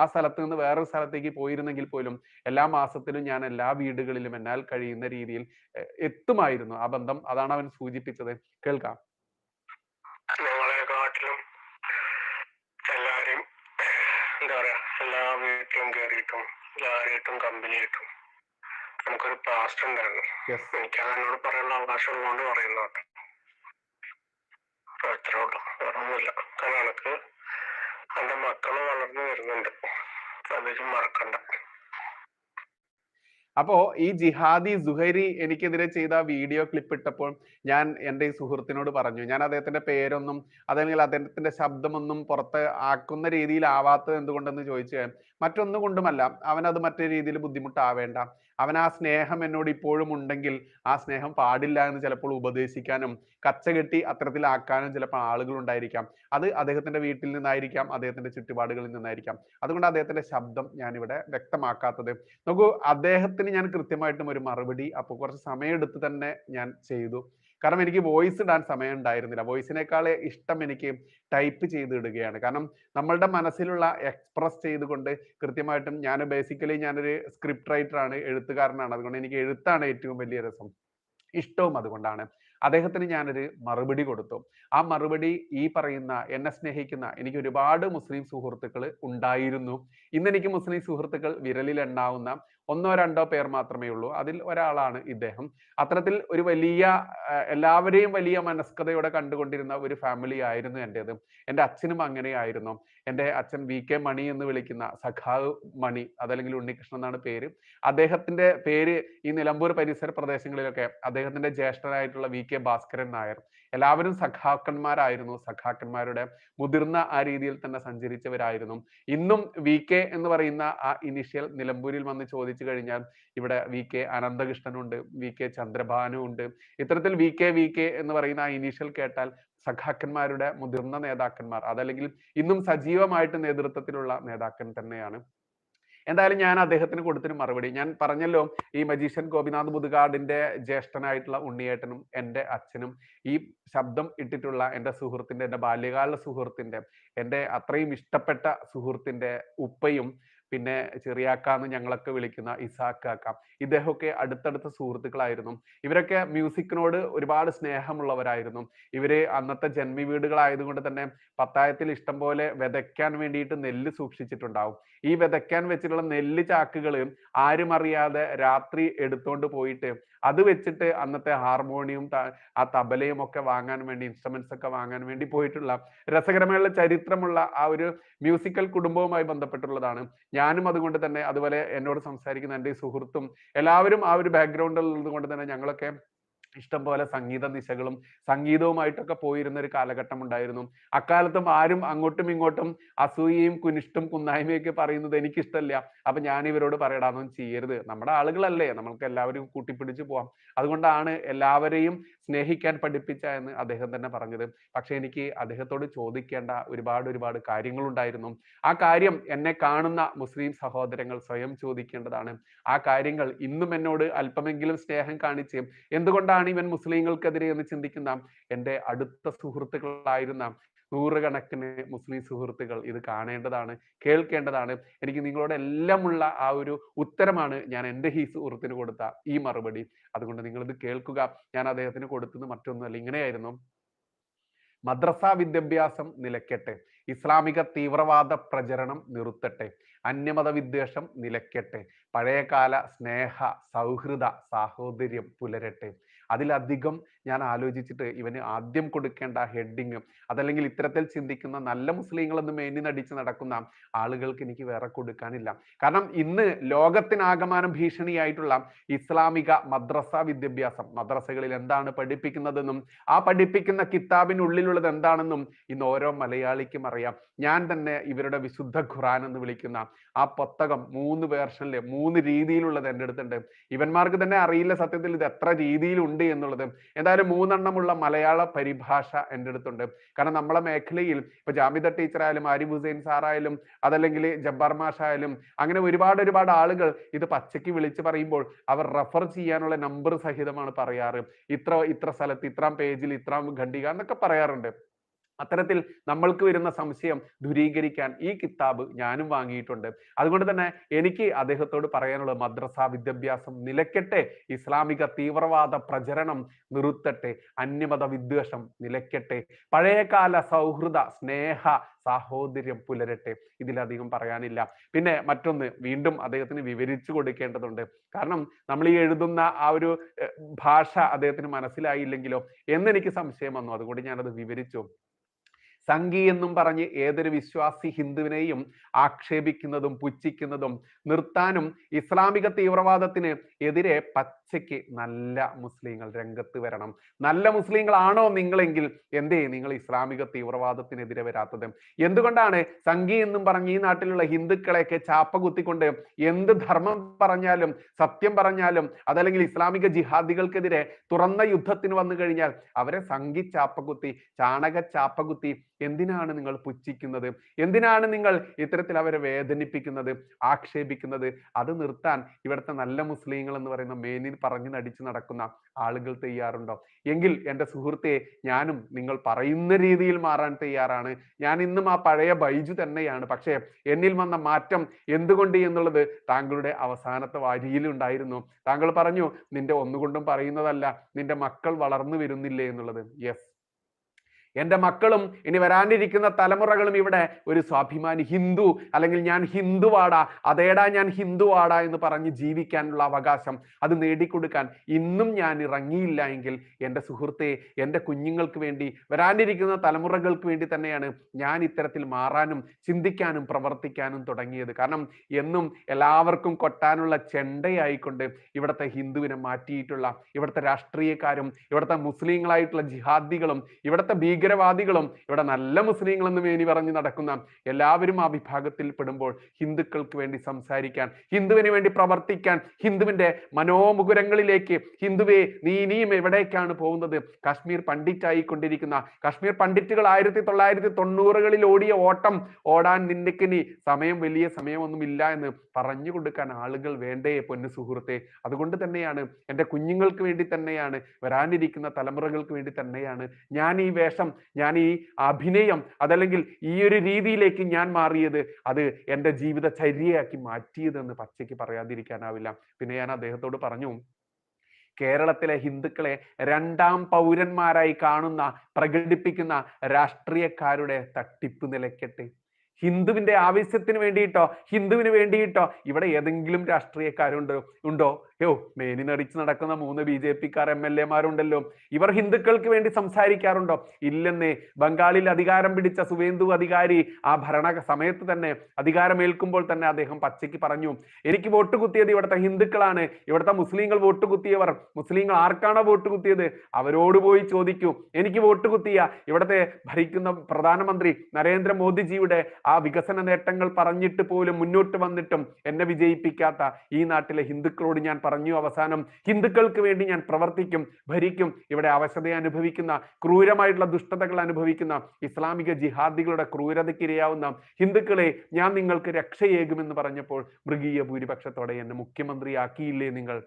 ആ സ്ഥലത്ത് നിന്ന് വേറൊരു സ്ഥലത്തേക്ക് പോയിരുന്നെങ്കിൽ പോലും എല്ലാ മാസത്തിലും ഞാൻ എല്ലാ വീടുകളിലും എന്നാൽ കഴിയുന്ന രീതിയിൽ എത്തുമായിരുന്നു. ആ ബന്ധം, അതാണ് അവൻ സൂചിപ്പിച്ചത്. കേൾക്കാം. ഞങ്ങളെക്കാട്ടിലും എല്ലാരും എന്താ പറയാ, എല്ലാ വീട്ടിലും കയറിയിട്ടും എല്ലാവരായിട്ടും കമ്പനി ആയിട്ടും നമുക്കൊരു പാസ്റ്റ് ഉണ്ടായിരുന്നു. എനിക്ക് അതിനോട് പറയാനുള്ള അവകാശം ഉള്ളതുകൊണ്ട് പറയുന്നോട്ടെ. അത്രേ ഉള്ളൂ, വേറൊന്നുമില്ല. കാരണം എനിക്ക് എന്റെ മക്കള് വളർന്നു വരുന്നുണ്ട്, അതൊന്നും മറക്കണ്ട. അപ്പോ ഈ ജിഹാദി സുഹൈരി എനിക്കെതിരെ ചെയ്ത വീഡിയോ ക്ലിപ്പ് ഇട്ടപ്പോൾ ഞാൻ എൻ്റെ ഈ സുഹൃത്തിനോട് പറഞ്ഞു, ഞാൻ അദ്ദേഹത്തിന്റെ പേരൊന്നും അതല്ലെങ്കിൽ അദ്ദേഹത്തിന്റെ ശബ്ദമൊന്നും പുറത്ത് ആക്കുന്ന രീതിയിലാവാത്തത് എന്തുകൊണ്ടെന്ന് ചോദിച്ചാൽ മറ്റൊന്നും കൊണ്ടുമല്ല, അവനത് മറ്റേ രീതിയിൽ ബുദ്ധിമുട്ടാവേണ്ട. അവൻ ആ സ്നേഹം എന്നോട് ഇപ്പോഴും ഉണ്ടെങ്കിൽ ആ സ്നേഹം പാടില്ല എന്ന് ചിലപ്പോൾ ഉപദേശിക്കാനും കച്ചകെട്ടി അത്തരത്തിലാക്കാനും ചിലപ്പോൾ ആളുകൾ ഉണ്ടായിരിക്കാം. അത് അദ്ദേഹത്തിന്റെ വീട്ടിൽ നിന്നായിരിക്കാം, അദ്ദേഹത്തിന്റെ ചുറ്റുപാടുകളിൽ നിന്നായിരിക്കാം. അതുകൊണ്ട് അദ്ദേഹത്തിന്റെ ശബ്ദം ഞാനിവിടെ വ്യക്തമാക്കാത്തത്. നോക്കൂ, അദ്ദേഹത്തിന് ഞാൻ കൃത്യമായിട്ടും ഒരു മറുപടി അപ്പോൾ കുറച്ച് സമയമെടുത്ത് തന്നെ ഞാൻ ചെയ്തു. കാരണം എനിക്ക് വോയിസ് ഇടാൻ സമയം ഉണ്ടായിരുന്നില്ല. വോയിസിനേക്കാൾ ഇഷ്ടം എനിക്ക് ടൈപ്പ് ചെയ്ത് ഇടുകയാണ്. കാരണം നമ്മളുടെ മനസ്സിലുള്ള എക്സ്പ്രസ് ചെയ്തുകൊണ്ട് കൃത്യമായിട്ടും, ഞാനൊരു സ്ക്രിപ്റ്റ് റൈറ്റർ ആണ്, എഴുത്തുകാരനാണ്. അതുകൊണ്ട് എനിക്ക് എഴുത്താണ് ഏറ്റവും വലിയ രസം, ഇഷ്ടവും അതുകൊണ്ടാണ്. അദ്ദേഹത്തിന് ഞാനൊരു മറുപടി കൊടുത്തു. ആ മറുപടി ഈ പറയുന്ന എന്നെ സ്നേഹിക്കുന്ന എനിക്ക് ഒരുപാട് മുസ്ലിം സുഹൃത്തുക്കൾ ഉണ്ടായിരുന്നു. ഇന്ന് എനിക്ക് മുസ്ലിം സുഹൃത്തുക്കൾ വിരലിൽ എണ്ണാവുന്ന ഒന്നോ രണ്ടോ പേർ മാത്രമേ ഉള്ളൂ. അതിൽ ഒരാളാണ് ഇദ്ദേഹം. അത്തരത്തിൽ ഒരു വലിയ എല്ലാവരെയും വലിയ മനസ്കതയോടെ കണ്ടുകൊണ്ടിരുന്ന ഒരു ഫാമിലി ആയിരുന്നു എൻ്റെത്. എൻ്റെ അച്ഛനും അങ്ങനെയായിരുന്നു. എൻ്റെ അച്ഛൻ വി കെ മണി എന്ന് വിളിക്കുന്ന സഖാവ് മണി, അതല്ലെങ്കിൽ ഉണ്ണികൃഷ്ണൻ എന്നാണ് പേര്. അദ്ദേഹത്തിന്റെ പേര് ഈ നിലമ്പൂർ പരിസര പ്രദേശങ്ങളിലൊക്കെ അദ്ദേഹത്തിന്റെ ജ്യേഷ്ഠനായിട്ടുള്ള വി കെ ഭാസ്കരൻ നായർ. എല്ലാവരും സഖാക്കന്മാരായിരുന്നു. സഖാക്കന്മാരുടെ മുതിർന്ന ആ രീതിയിൽ തന്നെ സഞ്ചരിച്ചവരായിരുന്നു. ഇന്നും വി കെ എന്ന് പറയുന്ന ആ ഇനിഷ്യൽ നിലമ്പൂരിൽ വന്ന് ചോദിച്ചു കഴിഞ്ഞാൽ ഇവിടെ വി കെ അനന്തകൃഷ്ണനുണ്ട്, വി കെ ചന്ദ്രഭാനു ഉണ്ട്. ഇത്തരത്തിൽ വി കെ എന്ന് പറയുന്ന ആ ഇനീഷ്യൽ കേട്ടാൽ സഖാക്കന്മാരുടെ മുതിർന്ന നേതാക്കന്മാർ, അതല്ലെങ്കിൽ ഇന്നും സജീവമായിട്ട് നേതൃത്വത്തിലുള്ള നേതാക്കൻ തന്നെയാണ്. എന്തായാലും ഞാൻ അദ്ദേഹത്തിന് കൊടുത്തൊരു മറുപടി ഞാൻ പറഞ്ഞല്ലോ. ഈ മജീഷ്യൻ ഗോപിനാഥ് മുതുകാടിന്റെ ജ്യേഷ്ഠനായിട്ടുള്ള ഉണ്ണിയേട്ടനും എൻ്റെ അച്ഛനും ഈ ശബ്ദം ഇട്ടിട്ടുള്ള എൻ്റെ സുഹൃത്തിന്റെ, എൻ്റെ ബാല്യകാല സുഹൃത്തിന്റെ, എൻ്റെ അത്രയും ഇഷ്ടപ്പെട്ട സുഹൃത്തിന്റെ ഉപ്പയും പിന്നെ ചെറിയാക്കാന്ന് ഞങ്ങളൊക്കെ വിളിക്കുന്ന ഇസാക്കാക്ക, ഇദ്ദേഹമൊക്കെ അടുത്തടുത്ത സുഹൃത്തുക്കളായിരുന്നു. ഇവരൊക്കെ മ്യൂസിക്കിനോട് ഒരുപാട് സ്നേഹമുള്ളവരായിരുന്നു. ഇവര് അന്നത്തെ ജന്മി വീടുകളായതുകൊണ്ട് തന്നെ പത്തായത്തിൽ ഇഷ്ടം പോലെ വിതയ്ക്കാൻ വേണ്ടിയിട്ട് നെല്ല് സൂക്ഷിച്ചിട്ടുണ്ടാവും. ഈ വിതയ്ക്കാൻ വെച്ചിട്ടുള്ള നെല്ല് ചാക്കുകൾ ആരും അറിയാതെ രാത്രി എടുത്തോണ്ട് പോയിട്ട് അത് വെച്ചിട്ട് അന്നത്തെ ഹാർമോണിയം, ആ തബലയും ഒക്കെ വാങ്ങാൻ വേണ്ടി, ഇൻസ്ട്രുമെന്റ്സ് ഒക്കെ വാങ്ങാൻ വേണ്ടി പോയിട്ടുള്ള രസകരമായ ചരിത്രമുള്ള ആ ഒരു മ്യൂസിക്കൽ കുടുംബവുമായി ബന്ധപ്പെട്ടുള്ളതാണ്. ഞാനും അതുകൊണ്ട് തന്നെ, അതുപോലെ എന്നോട് സംസാരിക്കുന്ന എൻ്റെ സുഹൃത്തും എല്ലാവരും ആ ഒരു ബാക്ക്ഗ്രൗണ്ടിൽ ഉള്ളത് കൊണ്ട് തന്നെ ഞങ്ങളൊക്കെ ഇഷ്ടം പോലെ സംഗീത നിശകളും സംഗീതവുമായിട്ടൊക്കെ പോയിരുന്ന ഒരു കാലഘട്ടം ഉണ്ടായിരുന്നു. അക്കാലത്തും ആരും അങ്ങോട്ടും ഇങ്ങോട്ടും അസൂയയും കുനിഷ്ടും കുന്നായ്മയും ഒക്കെ പറയുന്നത് എനിക്കിഷ്ടമല്ല. അപ്പൊ ഞാൻ ഇവരോട് പറയടാ, അതൊന്നും ചെയ്യരുത്, നമ്മുടെ ആളുകളല്ലേ, നമ്മൾക്ക് എല്ലാവരും കൂട്ടിപ്പിടിച്ചു പോവാം, അതുകൊണ്ടാണ് എല്ലാവരെയും സ്നേഹിക്കാൻ പഠിപ്പിച്ച എന്ന് അദ്ദേഹം തന്നെ പറഞ്ഞത്. പക്ഷെ എനിക്ക് അദ്ദേഹത്തോട് ചോദിക്കേണ്ട ഒരുപാട് കാര്യങ്ങളുണ്ടായിരുന്നു. ആ കാര്യം എന്നെ കാണുന്ന മുസ്ലിം സഹോദരങ്ങൾ സ്വയം ചോദിക്കേണ്ടതാണ്. ആ കാര്യങ്ങൾ ഇന്നും എന്നോട് അല്പമെങ്കിലും സ്നേഹം കാണിച്ച് എന്തുകൊണ്ടാണ് ഇവൻ മുസ്ലിങ്ങൾക്കെതിരെ എന്ന് ചിന്തിക്കുന്ന എൻ്റെ അടുത്ത സുഹൃത്തുക്കളായിരുന്ന നൂറുകണക്കിന് മുസ്ലിം സുഹൃത്തുക്കൾ ഇത് കാണേണ്ടതാണ്, കേൾക്കേണ്ടതാണ്. എനിക്ക് നിങ്ങളോട് എല്ലാമുള്ള ആ ഒരു ഉത്തരമാണ് ഞാൻ എൻ്റെ ഈ സുഹൃത്തിന് കൊടുത്ത ഈ മറുപടി. അതുകൊണ്ട് നിങ്ങളിത് കേൾക്കുക. ഞാൻ അദ്ദേഹത്തിന് കൊടുത്തത് മറ്റൊന്നുമല്ല, ഇങ്ങനെയായിരുന്നു: മദ്രസ വിദ്യാഭ്യാസം നിലയ്ക്കട്ടെ, ഇസ്ലാമിക തീവ്രവാദ പ്രചരണം നിർത്തട്ടെ, അന്യമത വിദ്വേഷം നിലയ്ക്കട്ടെ, പഴയകാല സ്നേഹ സൗഹൃദ സാഹോദര്യം പുലരട്ടെ. അതിലധികം ഞാൻ ആലോചിച്ചിട്ട് ഇവന് ആദ്യം കൊടുക്കേണ്ട ഹെഡിങ്, അതല്ലെങ്കിൽ ഇത്തരത്തിൽ ചിന്തിക്കുന്ന നല്ല മുസ്ലിങ്ങൾ എന്ന് മേനി നടിച്ച് നടക്കുന്ന ആളുകൾക്ക് എനിക്ക് വേറെ കൊടുക്കാനില്ല. കാരണം ഇന്ന് ലോകത്തിനാകമാനം ഭീഷണിയായിട്ടുള്ള ഇസ്ലാമിക മദ്രസ വിദ്യാഭ്യാസം, മദ്രസകളിൽ എന്താണ് പഠിപ്പിക്കുന്നതെന്നും ആ പഠിപ്പിക്കുന്ന കിതാബിനുള്ളിലുള്ളത് എന്താണെന്നും ഇന്ന് ഓരോ മലയാളിക്കും അറിയാം. ഞാൻ തന്നെ ഇവരുടെ വിശുദ്ധ ഖുറാൻ എന്ന് വിളിക്കുന്ന ആ പുസ്തകം 3 വേർഷനില് 3 രീതിയിലുള്ളത് എൻ്റെ അടുത്തുണ്ട്. ഇവന്മാർക്ക് തന്നെ അറിയില്ല സത്യത്തിൽ ഇത് എത്ര രീതിയിലുണ്ട് എന്നുള്ളത്. എന്തായാലും 3 എണ്ണമുള്ള മലയാള പരിഭാഷ എൻ്റെ അടുത്തുണ്ട്. കാരണം നമ്മളെ മേഖലയിൽ ഇപ്പൊ ജാമിദ ടീച്ചർ ആയാലും, ആരിഫ് ഹുസൈൻ സാറായാലും, അതല്ലെങ്കിൽ ജബ്ബാർ മാഷായാലും, അങ്ങനെ ഒരുപാട് ആളുകൾ ഇത് പച്ചയ്ക്ക് വിളിച്ച് പറയുമ്പോൾ അവർ റെഫർ ചെയ്യാനുള്ള നമ്പർ സഹിതമാണ് പറയാറ്. ഇത്ര സ്ഥലത്ത് ഇത്രാം പേജിൽ ഇത്രാം ഖണ്ഡിക എന്നൊക്കെ പറയാറുണ്ട്. അത്തരത്തിൽ നമ്മൾക്ക് വരുന്ന സംശയം ദൂരീകരിക്കാൻ ഈ കിതാബ് ഞാനും വാങ്ങിയിട്ടുണ്ട്. അതുകൊണ്ട് തന്നെ എനിക്ക് അദ്ദേഹത്തോട് പറയാനുള്ളത് മദ്രസ വിദ്യാഭ്യാസം നിലയ്ക്കട്ടെ, ഇസ്ലാമിക തീവ്രവാദ പ്രചരണം നിർത്തട്ടെ, അന്യമത വിദ്വേഷം നിലയ്ക്കട്ടെ, പഴയകാല സൗഹൃദ സ്നേഹ സാഹോദര്യം പുലരട്ടെ. ഇതിലധികം പറയാനില്ല. പിന്നെ മറ്റൊന്ന് വീണ്ടും അദ്ദേഹത്തിന് വിവരിച്ചു കൊടുക്കേണ്ടതുണ്ട്. കാരണം നമ്മൾ ഈ എഴുതുന്ന ആ ഒരു ഭാഷ അദ്ദേഹത്തിന് മനസ്സിലായില്ലെങ്കിലോ എന്നെനിക്ക് സംശയം വന്നു. അതുകൊണ്ട് ഞാനത് വിവരിച്ചു. സംഘി എന്നും പറഞ്ഞ് ഏതൊരു വിശ്വാസി ഹിന്ദുവിനെയും ആക്ഷേപിക്കുന്നതും പുച്ഛിക്കുന്നതും നിർത്താനും ഇസ്ലാമിക തീവ്രവാദത്തിന് എതിരെ പച്ചയ്ക്ക് നല്ല മുസ്ലിങ്ങൾ രംഗത്ത് വരണം. നല്ല മുസ്ലിങ്ങളാണോ നിങ്ങളെങ്കിൽ എന്തേ നിങ്ങൾ ഇസ്ലാമിക തീവ്രവാദത്തിനെതിരെ വരാത്തത്? എന്തുകൊണ്ടാണ് സംഘി എന്നും പറഞ്ഞ് ഈ നാട്ടിലുള്ള ഹിന്ദുക്കളെയൊക്കെ ചാപ്പ കുത്തിക്കൊണ്ട് എന്ത് ധർമ്മം പറഞ്ഞാലും സത്യം പറഞ്ഞാലും, അതല്ലെങ്കിൽ ഇസ്ലാമിക ജിഹാദികൾക്കെതിരെ തുറന്ന യുദ്ധത്തിന് വന്നു കഴിഞ്ഞാൽ അവരെ സംഘി ചാപ്പകുത്തി, ചാണക ചാപ്പകുത്തി എന്തിനാണ് നിങ്ങൾ പുച്ഛിക്കുന്നത്? എന്തിനാണ് നിങ്ങൾ ഇത്തരത്തിൽ അവരെ വേദനിപ്പിക്കുന്നത്, ആക്ഷേപിക്കുന്നത്? അത് നിർത്താൻ ഇവിടുത്തെ നല്ല മുസ്ലിങ്ങൾ എന്ന് പറയുന്ന മേനിൽ പറഞ്ഞു നടിച്ച് നടക്കുന്ന ആളുകൾ തയ്യാറുണ്ടോ? എങ്കിൽ എൻ്റെ സുഹൃത്തെ, ഞാനും നിങ്ങൾ പറയുന്ന രീതിയിൽ മാറാൻ തയ്യാറാണ്. ഞാൻ ഇന്നും ആ പഴയ ബൈജു തന്നെയാണ്. പക്ഷേ എന്നിൽ വന്ന മാറ്റം എന്തുകൊണ്ട് എന്നുള്ളത് താങ്കളുടെ അവസാനത്തെ വരിയിൽ ഉണ്ടായിരുന്നു. താങ്കൾ പറഞ്ഞു നിന്റെ ഒന്നുകൊണ്ടും പറയുന്നതല്ല, നിന്റെ മക്കൾ വളർന്നു വരുന്നില്ലേ എന്നുള്ളത്. യെസ്, എൻ്റെ മക്കളും ഇനി വരാനിരിക്കുന്ന തലമുറകളും ഇവിടെ ഒരു സ്വാഭിമാനി ഹിന്ദു, അല്ലെങ്കിൽ ഞാൻ ഹിന്ദുവാടാ, അതേടാ ഞാൻ ഹിന്ദുവാടാ എന്ന് പറഞ്ഞ് ജീവിക്കാനുള്ള അവകാശം അത് നേടിക്കൊടുക്കാൻ ഇന്നും ഞാൻ ഇറങ്ങിയില്ല എങ്കിൽ എൻ്റെ സുഹൃത്തെ, എൻ്റെ കുഞ്ഞുങ്ങൾക്ക് വേണ്ടി, വരാനിരിക്കുന്ന തലമുറകൾക്ക് വേണ്ടി തന്നെയാണ് ഞാൻ ഇത്തരത്തിൽ മാറാനും ചിന്തിക്കാനും പ്രവർത്തിക്കാനും തുടങ്ങിയത്. കാരണം എന്നും എല്ലാവർക്കും കൊട്ടാനുള്ള ചെണ്ടയായിക്കൊണ്ട് ഇവിടുത്തെ ഹിന്ദുവിനെ മാറ്റിയിട്ടുള്ള ഇവിടുത്തെ രാഷ്ട്രീയക്കാരും ഇവിടുത്തെ മുസ്ലിങ്ങളായിട്ടുള്ള ജിഹാദികളും ഇവിടുത്തെ ഭീകരവാദികളും ഇവിടെ നല്ല മുസ്ലിങ്ങളെന്ന് മേനി പറഞ്ഞ് നടക്കുന്ന എല്ലാവരും ആ വിഭാഗത്തിൽ പെടുമ്പോൾ ഹിന്ദുക്കൾക്ക് വേണ്ടി സംസാരിക്കാൻ, ഹിന്ദുവിന് വേണ്ടി പ്രവർത്തിക്കാൻ, ഹിന്ദുവിന്റെ മനോമുകുരങ്ങളിലേക്ക് ഹിന്ദുവെ നീ ഇനിയും എവിടേക്കാണ് പോകുന്നത്, കാശ്മീർ പണ്ഡിറ്റായിക്കൊണ്ടിരിക്കുന്ന കാശ്മീർ പണ്ഡിറ്റുകൾ 1990കളിൽ ഓടിയ ഓട്ടം ഓടാൻ നിനക്കിനി വലിയ സമയമൊന്നുമില്ല എന്ന് പറഞ്ഞു കൊടുക്കാൻ ആളുകൾ വേണ്ടേ പൊന്നു സുഹൃത്തെ. അതുകൊണ്ട് തന്നെയാണ് എൻ്റെ കുഞ്ഞുങ്ങൾക്ക് വേണ്ടി തന്നെയാണ്, വരാനിരിക്കുന്ന തലമുറകൾക്ക് വേണ്ടി തന്നെയാണ് ഞാൻ ഈ വേഷം, ഞാൻ ഈ അഭിനയം, അതല്ലെങ്കിൽ ഈ ഒരു രീതിയിലേക്ക് ഞാൻ മാറിയത്, അത് എൻ്റെ ജീവിതചര്യയാക്കി മാറ്റിയതെന്ന് പച്ചയ്ക്ക് പറയാതിരിക്കാനാവില്ല. പിന്നെ ഞാൻ അദ്ദേഹത്തോട് പറഞ്ഞു, കേരളത്തിലെ ഹിന്ദുക്കളെ രണ്ടാം പൗരന്മാരായി കാണുന്ന പ്രകടിപ്പിക്കുന്ന രാഷ്ട്രീയക്കാരുടെ തട്ടിപ്പ് നിലയ്ക്കട്ടെ. ഹിന്ദുവിന്റെ ആവശ്യത്തിന് വേണ്ടിയിട്ടോ ഹിന്ദുവിന് വേണ്ടിയിട്ടോ ഇവിടെ ഏതെങ്കിലും ഉണ്ടോ? മേനി നടിച്ച് നടക്കുന്ന 3 BJP-ക്കാർ MLA-മാരുണ്ടല്ലോ, ഇവർ ഹിന്ദുക്കൾക്ക് വേണ്ടി സംസാരിക്കാറുണ്ടോ? ഇല്ലെന്നേ. ബംഗാളിൽ അധികാരം പിടിച്ച സുവേന്ദു അധികാരി ആ ഭരണ സമയത്ത് തന്നെ, അധികാരമേൽക്കുമ്പോൾ തന്നെ അദ്ദേഹം പച്ചയ്ക്ക് പറഞ്ഞു, എനിക്ക് വോട്ട് കുത്തിയത് ഇവിടുത്തെ ഹിന്ദുക്കളാണ്, ഇവിടുത്തെ മുസ്ലിങ്ങൾ വോട്ട് കുത്തിയവർ, മുസ്ലിങ്ങൾ ആർക്കാണോ വോട്ട് കുത്തിയത് അവരോട് പോയി ചോദിക്കൂ, എനിക്ക് വോട്ട് കുത്തിയ ഇവിടുത്തെ ഭരിക്കുന്ന പ്രധാനമന്ത്രി നരേന്ദ്രമോദിജിയുടെ ആ വികസന നേട്ടങ്ങൾ പറഞ്ഞിട്ട് പോലും മുന്നോട്ട് വന്നിട്ടും എന്നെ വിജയിപ്പിക്കാത്ത ഈ നാട്ടിലെ ഹിന്ദുക്കളോട് ഞാൻ പറഞ്ഞു അവസാനം, ഹിന്ദുക്കൾക്ക് വേണ്ടി ഞാൻ പ്രവർത്തിക്കും, ഭരിക്കും. ഇവിടെ അവശത അനുഭവിക്കുന്ന, ക്രൂരമായിട്ടുള്ള ദുഷ്ടതകൾ അനുഭവിക്കുന്ന ഇസ്ലാമിക ജിഹാദികളുടെ ക്രൂരതയ്ക്കിരയാവുന്ന ഹിന്ദുക്കളെ ഞാൻ നിങ്ങൾക്ക് രക്ഷയേകുമെന്ന് പറഞ്ഞപ്പോൾ മൃഗീയ ഭൂരിപക്ഷത്തോടെ എന്നെ മുഖ്യമന്ത്രിയാക്കിയില്ലേ നിങ്ങൾ?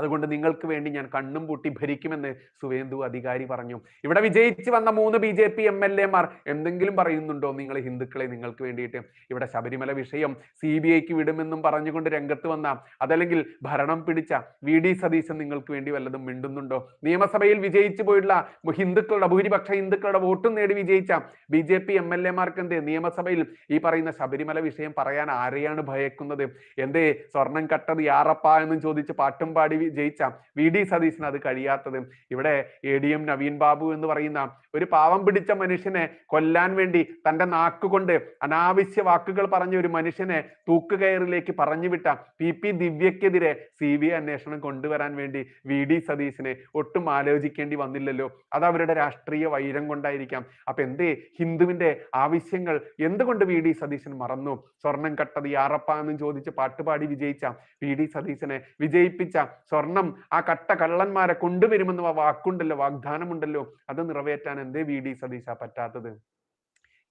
അതുകൊണ്ട് നിങ്ങൾക്ക് വേണ്ടി ഞാൻ കണ്ണും പൂട്ടി ഭരിക്കുമെന്ന് സുവേന്ദു അധികാരി പറഞ്ഞു. ഇവിടെ വിജയിച്ചു വന്ന 3 BJP MLA-മാർ എന്തെങ്കിലും പറയുന്നുണ്ടോ നിങ്ങൾ ഹിന്ദുക്കളെ നിങ്ങൾക്ക് വേണ്ടിയിട്ട്? ഇവിടെ ശബരിമല വിഷയം CBI-ക്ക് വിടുമെന്നും പറഞ്ഞുകൊണ്ട് രംഗത്ത് വന്ന, അതല്ലെങ്കിൽ ഭരണം പിടിച്ച VD സതീശൻ നിങ്ങൾക്ക് വേണ്ടി വല്ലതും മിണ്ടുന്നുണ്ടോ? നിയമസഭയിൽ വിജയിച്ചു പോയിട്ടുള്ള ഭൂരിപക്ഷ ഹിന്ദുക്കളുടെ വോട്ടും നേടി വിജയിച്ച BJP MLA-മാർക്ക് എന്തേ നിയമസഭയിൽ ഈ പറയുന്ന ശബരിമല വിഷയം പറയാൻ ആരെയാണ് ഭയക്കുന്നത്? എന്തേ സ്വർണം കട്ടത് യാറപ്പ എന്നും ചോദിച്ച് പാട്ടും പാടി ജയിച്ച VD സതീശന് അത് കഴിയാത്തത്? ഇവിടെ ADM നവീൻ ബാബു എന്ന് പറയുന്ന ഒരു പാവം പിടിച്ച മനുഷ്യനെ കൊല്ലാൻ വേണ്ടി തന്റെ നാക്കുകൊണ്ട് അനാവശ്യ വാക്കുകൾ പറഞ്ഞ ഒരു മനുഷ്യനെ തൂക്കുകയറിലേക്ക് പറഞ്ഞു വിട്ട PP ദിവ്യക്കെതിരെ CBI അന്വേഷണം കൊണ്ടുവരാൻ വേണ്ടി VD സതീശനെ ഒട്ടും ആലോചിക്കേണ്ടി വന്നില്ലല്ലോ. അത് അവരുടെ രാഷ്ട്രീയ വൈരം കൊണ്ടായിരിക്കാം. അപ്പൊ എന്തേ ഹിന്ദുവിന്റെ ആവശ്യങ്ങൾ എന്തുകൊണ്ട് VD സതീശൻ മറന്നു? സ്വർണം കട്ടത് യാറപ്പ എന്നും ചോദിച്ച് പാട്ടുപാടി വിജയിച്ച VD സതീശനെ വിജയിപ്പിച്ച സ്വർണം ആ കട്ട കള്ളന്മാരെ കൊണ്ടുവരുമെന്ന് വാക്കുണ്ടല്ലോ, വാഗ്ദാനമുണ്ടല്ലോ, അത് നിറവേറ്റാൻ എന്തേ VD സതീശ പറ്റാത്തത്?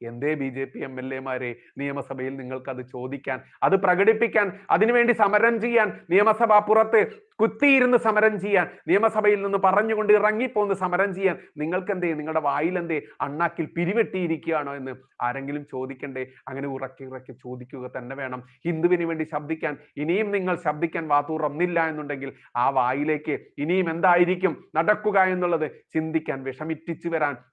എന്തേ BJP MLA-മാരെ നിയമസഭയിൽ നിങ്ങൾക്ക് അത് ചോദിക്കാൻ, അത് പ്രകടിപ്പിക്കാൻ, അതിനുവേണ്ടി സമരം ചെയ്യാൻ, നിയമസഭ പുറത്ത് കുത്തിയിരുന്ന് സമരം ചെയ്യാൻ, നിയമസഭയിൽ നിന്ന് പറഞ്ഞുകൊണ്ട് ഇറങ്ങിപ്പോന്ന് സമരം ചെയ്യാൻ നിങ്ങൾക്ക് എന്തേ? നിങ്ങളുടെ വായിലെന്തേ അണ്ണാക്കിൽ പിരിവെട്ടിയിരിക്കുകയാണോ എന്ന് ആരെങ്കിലും ചോദിക്കണ്ടേ? അങ്ങനെ ഉറക്കി ചോദിക്കുക തന്നെ വേണം. ഹിന്ദുവിന് വേണ്ടി ശബ്ദിക്കാൻ ഇനിയും നിങ്ങൾ ശബ്ദിക്കാൻ വാതുറന്നില്ല എന്നുണ്ടെങ്കിൽ ആ വായിലേക്ക് ഇനിയും എന്തായിരിക്കും നടക്കുക എന്നുള്ളത് ചിന്തിക്കാൻ, വിഷമിറ്റിച്ചു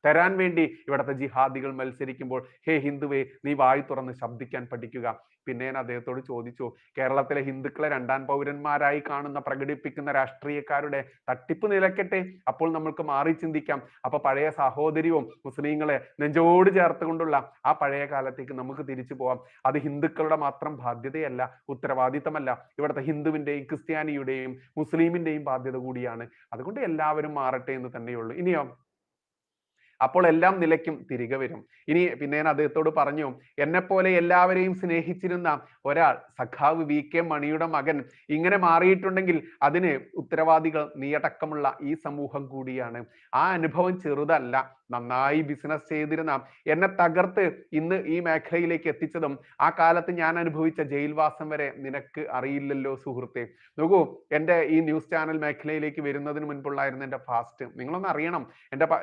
തരാൻ വേണ്ടി ഇവിടുത്തെ ജിഹാദികൾ മത്സരിക്കുമ്പോൾ ഹേ ഹിന്ദുവേ, നീ വായി തുറന്ന് ശബ്ദിക്കാൻ പഠിക്കുക. പിന്നെ ഞാൻ അദ്ദേഹത്തോട് ചോദിച്ചു, കേരളത്തിലെ ഹിന്ദുക്കളെ രണ്ടാം പൗരന്മാരായി കാണുന്ന പ്രകടിപ്പിക്കുന്ന രാഷ്ട്രീയക്കാരുടെ തട്ടിപ്പ് നിലയ്ക്കട്ടെ, അപ്പോൾ നമ്മൾക്ക് മാറി ചിന്തിക്കാം. അപ്പൊ പഴയ സാഹോദര്യവും മുസ്ലിങ്ങളെ നെഞ്ചോട് ചേർത്തുകൊണ്ടുള്ള ആ പഴയ കാലത്തേക്ക് നമുക്ക് തിരിച്ചു പോവാം. അത് ഹിന്ദുക്കളുടെ മാത്രം ബാധ്യതയല്ല, ഉത്തരവാദിത്തമല്ല, ഇവിടുത്തെ ഹിന്ദുവിന്റെയും ക്രിസ്ത്യാനിയുടെയും മുസ്ലിമിന്റെയും ബാധ്യത കൂടിയാണ്. അതുകൊണ്ട് എല്ലാവരും മാറട്ടെ എന്ന് തന്നെയുള്ളൂ. ഇനിയോ അപ്പോൾ എല്ലാം നിലയ്ക്കും, തിരികെ വരും. ഇനി പിന്നെ ഞാൻ അദ്ദേഹത്തോട് പറഞ്ഞു, എന്നെപ്പോലെ എല്ലാവരെയും സ്നേഹിച്ചിരുന്ന ഒരാൾ, സഖാവ് VK മണിയുടെ മകൻ ഇങ്ങനെ മാറിയിട്ടുണ്ടെങ്കിൽ അതിന് ഉത്തരവാദികൾ നീയടക്കമുള്ള ഈ സമൂഹം കൂടിയാണ്. ആ അനുഭവം ചെറുതല്ല. നന്നായി ബിസിനസ് ചെയ്തിരുന്ന എന്നെ തകർത്ത് ഇന്ന് ഈ മേഖലയിലേക്ക് എത്തിച്ചതും ആ കാലത്ത് ഞാൻ അനുഭവിച്ച ജയിൽവാസം വരെ നിനക്ക് അറിയില്ലല്ലോ സുഹൃത്തെ. നോക്കൂ, എൻ്റെ ഈ ന്യൂസ് ചാനൽ മേഖലയിലേക്ക് വരുന്നതിന് മുൻപുള്ളായിരുന്നു എൻ്റെ ഫാസ്റ്റ്. നിങ്ങളൊന്ന് അറിയണം,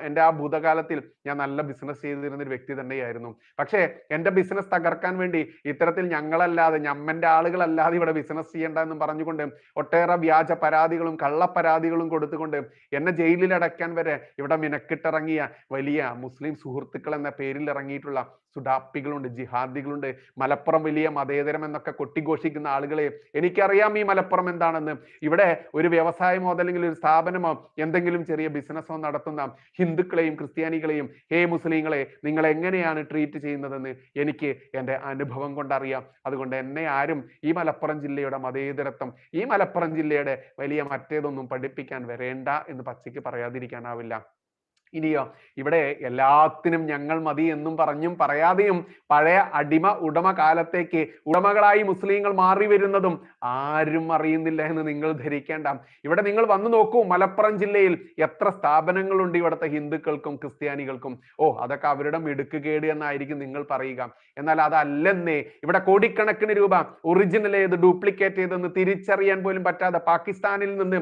എൻ്റെ ആ ഭൂതകാലത്തെ കാലഘട്ടത്തിൽ ഞാൻ നല്ല ബിസിനസ് ചെയ്തിരുന്ന ഒരു വ്യക്തി തന്നെയായിരുന്നു. പക്ഷേ എന്റെ ബിസിനസ് തകർക്കാൻ വേണ്ടി ഇത്തരത്തിൽ ഞങ്ങളല്ലാതെ ഞമ്മന്റെ ആളുകളല്ലാതെ ഇവിടെ ബിസിനസ് ചെയ്യേണ്ട എന്ന് പറഞ്ഞുകൊണ്ട് ഒട്ടേറെ വ്യാജ പരാതികളും കള്ളപ്പരാതികളും കൊടുത്തുകൊണ്ട് എന്നെ ജയിലിൽ അടയ്ക്കാൻ വരെ ഇവിടെ മിനക്കിട്ടിറങ്ങിയ വലിയ മുസ്ലിം സുഹൃത്തുക്കൾ എന്ന പേരിൽ ഇറങ്ങിയിട്ടുള്ള സുഡാപ്പികളുണ്ട്, ജിഹാദികളുണ്ട്. മലപ്പുറം വലിയ മതേതരം എന്നൊക്കെ കൊട്ടിഘോഷിക്കുന്ന ആളുകളെ എനിക്കറിയാം ഈ മലപ്പുറം എന്താണെന്ന്. ഇവിടെ ഒരു വ്യവസായമോ അതല്ലെങ്കിൽ ഒരു സ്ഥാപനമോ എന്തെങ്കിലും ചെറിയ ബിസിനസ്സോ നടത്തുന്ന ഹിന്ദുക്കളെയും ക്രിസ്ത്യാനികളെയും ഹേ മുസ്ലിങ്ങളെ നിങ്ങൾ എങ്ങനെയാണ് ട്രീറ്റ് ചെയ്യുന്നതെന്ന് എനിക്ക് എൻ്റെ അനുഭവം കൊണ്ടറിയാം. അതുകൊണ്ട് എന്നെ ആരും ഈ മലപ്പുറം ജില്ലയുടെ മതേതരത്വം, ഈ മലപ്പുറം ജില്ലയുടെ വലിയ മറ്റേതൊന്നും പഠിപ്പിക്കാൻ വരേണ്ട എന്ന് പച്ചയ്ക്ക് പറയാതിരിക്കാനാവില്ല. ഇനിയോ ഇവിടെ എല്ലാത്തിനും ഞങ്ങൾ മതി എന്നും പറഞ്ഞും പറയാതെയും പഴയ അടിമ ഉടമ കാലത്തേക്ക് ഉടമകളായി മുസ്ലിങ്ങൾ മാറി വരുന്നതും ആരും അറിയുന്നില്ല എന്ന് നിങ്ങൾ ധരിക്കേണ്ട. ഇവിടെ നിങ്ങൾ വന്നു നോക്കൂ, മലപ്പുറം ജില്ലയിൽ എത്ര സ്ഥാപനങ്ങളുണ്ട് ഇവിടുത്തെ ഹിന്ദുക്കൾക്കും ക്രിസ്ത്യാനികൾക്കും. അതൊക്കെ അവരുടെ മിടുക്കുകേട് എന്നായിരിക്കും നിങ്ങൾ പറയുക. എന്നാൽ അതല്ലെന്നേ. ഇവിടെ കോടിക്കണക്കിന് രൂപ ഒറിജിനൽ ഏത് ഡ്യൂപ്ലിക്കേറ്റ് ചെയ്തെന്ന് തിരിച്ചറിയാൻ പോലും പറ്റാതെ പാകിസ്ഥാനിൽ നിന്ന്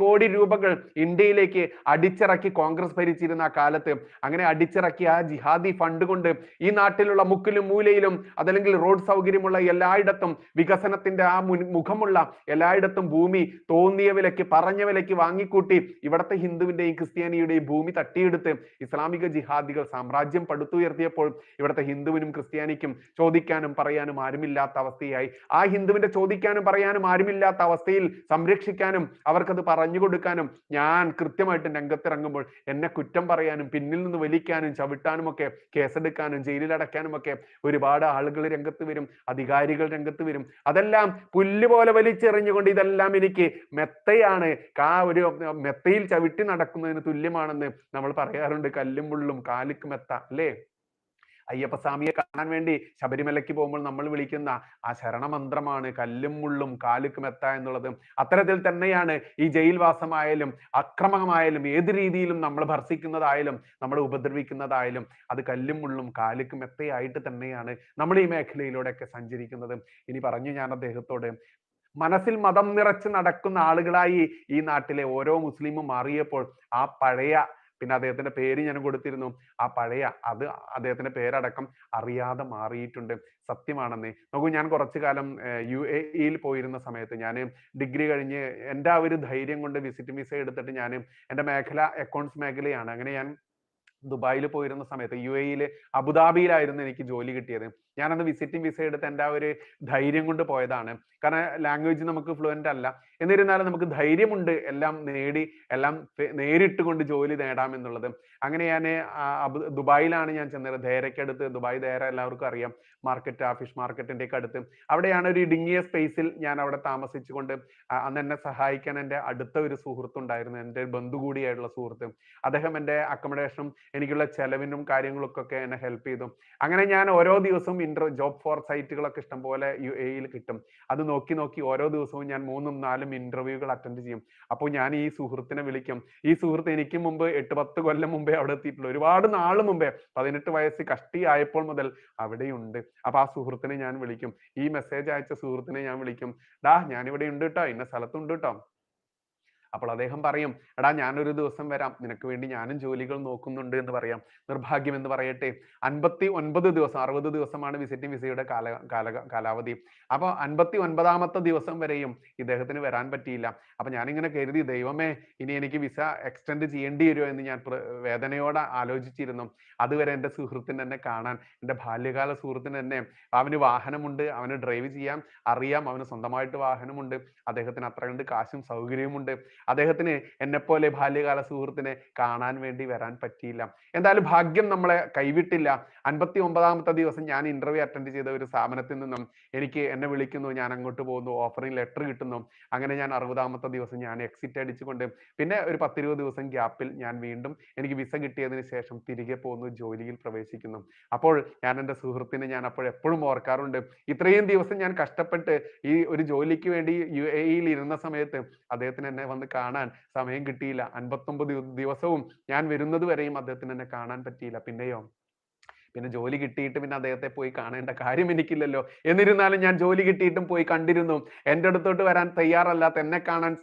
കോടി രൂപകൾ ഇന്ത്യയിലേക്ക് അടിച്ചിറക്കി കോൺഗ്രസ് ഭരിച്ചിരുന്ന ആ കാലത്ത് അങ്ങനെ അടിച്ചിറക്കിയ ആ ജിഹാദി ഫണ്ട് കൊണ്ട് ഈ നാട്ടിലുള്ള മുക്കിലും മൂലയിലും അതല്ലെങ്കിൽ റോഡ് സൗകര്യമുള്ള എല്ലായിടത്തും വികസനത്തിന്റെ ആ മുഖമുള്ള എല്ലായിടത്തും ഭൂമി തോന്നിയ വിലയ്ക്ക് പറഞ്ഞ വിലയ്ക്ക് വാങ്ങിക്കൂട്ടി ഇവിടുത്തെ ഹിന്ദുവിന്റെയും ക്രിസ്ത്യാനിയുടെയും ഭൂമി തട്ടിയെടുത്ത് ഇസ്ലാമിക ജിഹാദികൾ സാമ്രാജ്യം പടുത്തുയർത്തിയപ്പോൾ ഇവിടുത്തെ ഹിന്ദുവിനും ക്രിസ്ത്യാനിക്കും ചോദിക്കാനും പറയാനും ആരുമില്ലാത്ത അവസ്ഥയായി. ആ ഹിന്ദുവിന്റെ ചോദിക്കാനും പറയാനും ആരുമില്ലാത്ത അവസ്ഥയിൽ സംരക്ഷിക്കാനും അവർക്കത് പറഞ്ഞു കൊടുക്കാനും ഞാൻ കൃത്യമായിട്ട് രംഗത്തിറങ്ങുമ്പോൾ എന്നെ കുറ്റം പറയാനും പിന്നിൽ നിന്ന് വലിക്കാനും ചവിട്ടാനും ഒക്കെ കേസെടുക്കാനും ജയിലിലടയ്ക്കാനും ഒക്കെ ഒരുപാട് ആളുകൾ രംഗത്ത് വരും, അധികാരികൾ രംഗത്ത് വരും. അതെല്ലാം പുല്ലുപോലെ വലിച്ചെറിഞ്ഞുകൊണ്ട് ഇതെല്ലാം എനിക്ക് മെത്തയാണ്, ഒരു മെത്തയിൽ ചവിട്ടി നടക്കുന്നതിന് തുല്യമാണെന്ന് നമ്മൾ പറയാറുണ്ട്. കല്ലും മുള്ളും കാലിക്ക് മെത്ത അല്ലേ? അയ്യപ്പസ്വാമിയെ കാണാൻ വേണ്ടി ശബരിമലയ്ക്ക് പോകുമ്പോൾ നമ്മൾ വിളിക്കുന്ന ആ ശരണമന്ത്രമാണ് കല്ലും മുള്ളും കാലുക്കും എത്ത എന്നുള്ളത്. അത്തരത്തിൽ തന്നെയാണ് ഈ ജയിൽവാസമായാലും അക്രമമായാലും ഏത് രീതിയിലും നമ്മൾ ഭർഷിക്കുന്നതായാലും നമ്മൾ ഉപദ്രവിക്കുന്നതായാലും അത് കല്ലും മുള്ളും കാലുക്കും എത്തയായിട്ട് തന്നെയാണ് നമ്മൾ ഈ മേഖലയിലൂടെയൊക്കെ സഞ്ചരിക്കുന്നത്. ഇനി പറഞ്ഞു ഞാൻ അദ്ദേഹത്തോട്, മനസ്സിൽ മതം നിറച്ച് നടക്കുന്ന ആളുകളായി ഈ നാട്ടിലെ ഓരോ മുസ്ലിമും മാറിയപ്പോൾ ആ പഴയ, പിന്നെ അദ്ദേഹത്തിന്റെ പേര് ഞാൻ കൊടുത്തിരുന്നു, ആ പഴയ അത് അദ്ദേഹത്തിന്റെ പേരടക്കം അറിയാതെ മാറിയിട്ടുണ്ട്. സത്യമാണെന്നേ. നോക്കൂ, ഞാൻ കുറച്ചു കാലം UAE പോയിരുന്ന സമയത്ത് ഞാൻ ഡിഗ്രി കഴിഞ്ഞ് എൻ്റെ ആ ഒരു ധൈര്യം കൊണ്ട് വിസിറ്റ് വിസ എടുത്തിട്ട് ഞാൻ എൻ്റെ മേഖല അക്കൗണ്ട്സ് മേഖലയാണ്. അങ്ങനെ ഞാൻ ദുബായിൽ പോയിരുന്ന സമയത്ത് UAE അബുദാബിയിലായിരുന്നു എനിക്ക് ജോലി കിട്ടിയത്. ഞാനന്ന് വിസിറ്റിംഗ് വിസ എടുത്ത് എൻ്റെ ആ ഒരു ധൈര്യം കൊണ്ട് പോയതാണ്. കാരണം ലാംഗ്വേജ് നമുക്ക് ഫ്ലുവൻ്റ് അല്ല, എന്നിരുന്നാലും നമുക്ക് ധൈര്യമുണ്ട് എല്ലാം നേടി എല്ലാം നേരിട്ട് കൊണ്ട് ജോലി നേടാമെന്നുള്ളത്. അങ്ങനെ ഞാൻ ദുബായിലാണ് ഞാൻ ചെന്നത്. ധേരയ്ക്കടുത്ത്, ദുബായ് ധേര എല്ലാവർക്കും അറിയാം, മാർക്കറ്റ്, ആ ഫിഷ് മാർക്കറ്റിന്റെ ഒക്കെ അടുത്ത്. അവിടെയാണ് ഒരു ഇടുങ്ങിയ സ്പേസിൽ ഞാൻ അവിടെ താമസിച്ചുകൊണ്ട് അന്ന് എന്നെ സഹായിക്കാൻ എൻ്റെ അടുത്ത ഒരു സുഹൃത്തുണ്ടായിരുന്നു, എൻ്റെ ബന്ധു കൂടിയായിട്ടുള്ള സുഹൃത്ത്. അദ്ദേഹം എൻ്റെ അക്കോമഡേഷനും എനിക്കുള്ള ചെലവിനും കാര്യങ്ങൾക്കൊക്കെ എന്നെ ഹെൽപ്പ് ചെയ്തു. അങ്ങനെ ഞാൻ ഓരോ ദിവസവും ജോബ് ഫോർ സൈറ്റുകളൊക്കെ ഇഷ്ടം പോലെ UAE കിട്ടും. അത് നോക്കി ഓരോ ദിവസവും ഞാൻ 3-4 ഇന്റർവ്യൂകൾ അറ്റൻഡ് ചെയ്യും. അപ്പോൾ ഞാൻ ഈ സുഹൃത്തിനെ വിളിക്കും. ഈ സുഹൃത്ത് എനിക്ക് മുമ്പ് 8-10 കൊല്ലം മുമ്പേ അവിടെ എത്തിയിട്ടുള്ള, ഒരുപാട് നാൾ മുമ്പേ 18 വയസ്സ് കഷ്ടിയായപ്പോൾ മുതൽ അവിടെയുണ്ട്. അപ്പൊ ആ സുഹൃത്തിനെ ഞാൻ വിളിക്കും, ഈ മെസ്സേജ് അയച്ച സുഹൃത്തിനെ ഞാൻ വിളിക്കും, ഡാ ഞാനിവിടെ ഉണ്ട് കേട്ടോ, ഇന്ന സ്ഥലത്തുണ്ട് കേട്ടോ. അപ്പോൾ അദ്ദേഹം പറയും, എടാ ഞാനൊരു ദിവസം വരാം, നിനക്ക് വേണ്ടി ഞാനും ജോലികൾ നോക്കുന്നുണ്ട് എന്ന് പറയാം. നിർഭാഗ്യം എന്ന് പറയട്ടെ, 59 ദിവസം, 60 ദിവസമാണ് വിസിറ്റിംഗ് വിസയുടെ കാലാവധി. അപ്പൊ 59ാമത്തെ ദിവസം വരെയും ഇദ്ദേഹത്തിന് വരാൻ പറ്റിയില്ല. അപ്പൊ ഞാനിങ്ങനെ കരുതി, ദൈവമേ ഇനി എനിക്ക് വിസ എക്സ്റ്റെൻഡ് ചെയ്യേണ്ടി വരുമോ എന്ന് ഞാൻ വേദനയോടെ ആലോചിച്ചിരുന്നു. അതുവരെ എൻ്റെ സുഹൃത്തിന് എന്നെ കാണാൻ, എൻ്റെ ബാല്യകാല സുഹൃത്തിന് എന്നെ, അവന് വാഹനമുണ്ട്, അവന് ഡ്രൈവ് ചെയ്യാൻ അറിയാം, അവന് സ്വന്തമായിട്ട് വാഹനമുണ്ട്, അദ്ദേഹത്തിന് അത്ര കണ്ട് കാശും സൗകര്യവുമുണ്ട്. അദ്ദേഹത്തിന് എന്നെപ്പോലെ ബാല്യകാല സുഹൃത്തിനെ കാണാൻ വേണ്ടി വരാൻ പറ്റിയില്ല. എന്തായാലും ഭാഗ്യം നമ്മളെ കൈവിട്ടില്ല. 59ാമത്തെ ദിവസം ഞാൻ ഇന്റർവ്യൂ അറ്റൻഡ് ചെയ്ത ഒരു സ്ഥാപനത്തിൽ നിന്നും എനിക്ക് എന്നെ വിളിക്കുന്നു, ഞാൻ അങ്ങോട്ട് പോകുന്നു, ഓഫറിംഗ് ലെറ്റർ കിട്ടുന്നു. അങ്ങനെ ഞാൻ 60ാമത്തെ ദിവസം ഞാൻ എക്സിറ്റ് അടിച്ചുകൊണ്ട് പിന്നെ ഒരു 10-20 ദിവസം ഗ്യാപ്പിൽ ഞാൻ വീണ്ടും എനിക്ക് വിസ കിട്ടിയതിന് ശേഷം തിരികെ പോകുന്നു, ജോലിയിൽ പ്രവേശിക്കുന്നു. അപ്പോൾ ഞാൻ എൻ്റെ സുഹൃത്തിനെ ഞാൻ എപ്പോഴും ഓർക്കാറുണ്ട്. ഇത്രയും ദിവസം ഞാൻ കഷ്ടപ്പെട്ട് ഈ ഒരു ജോലിക്ക് വേണ്ടി UAE ഇരുന്ന സമയത്ത് അദ്ദേഹത്തിന് എന്നെ വന്ന് കാണാൻ സമയം കിട്ടിയില്ല. 59 ദിവസവും ഞാൻ വരുന്നത് വരെയും അദ്ദേഹത്തിന് എന്നെ കാണാൻ പറ്റിയില്ല. പിന്നെ ജോലി കിട്ടിയിട്ട് പിന്നെ അദ്ദേഹത്തെ പോയി കാണേണ്ട കാര്യം എനിക്കില്ലല്ലോ. എന്നിരുന്നാലും ഞാൻ ജോലി കിട്ടിയിട്ടും പോയി കണ്ടിരുന്നു. എൻ്റെ അടുത്തോട്ട് വരാൻ തയ്യാറല്ലാത്ത, എന്നെ കാണാൻ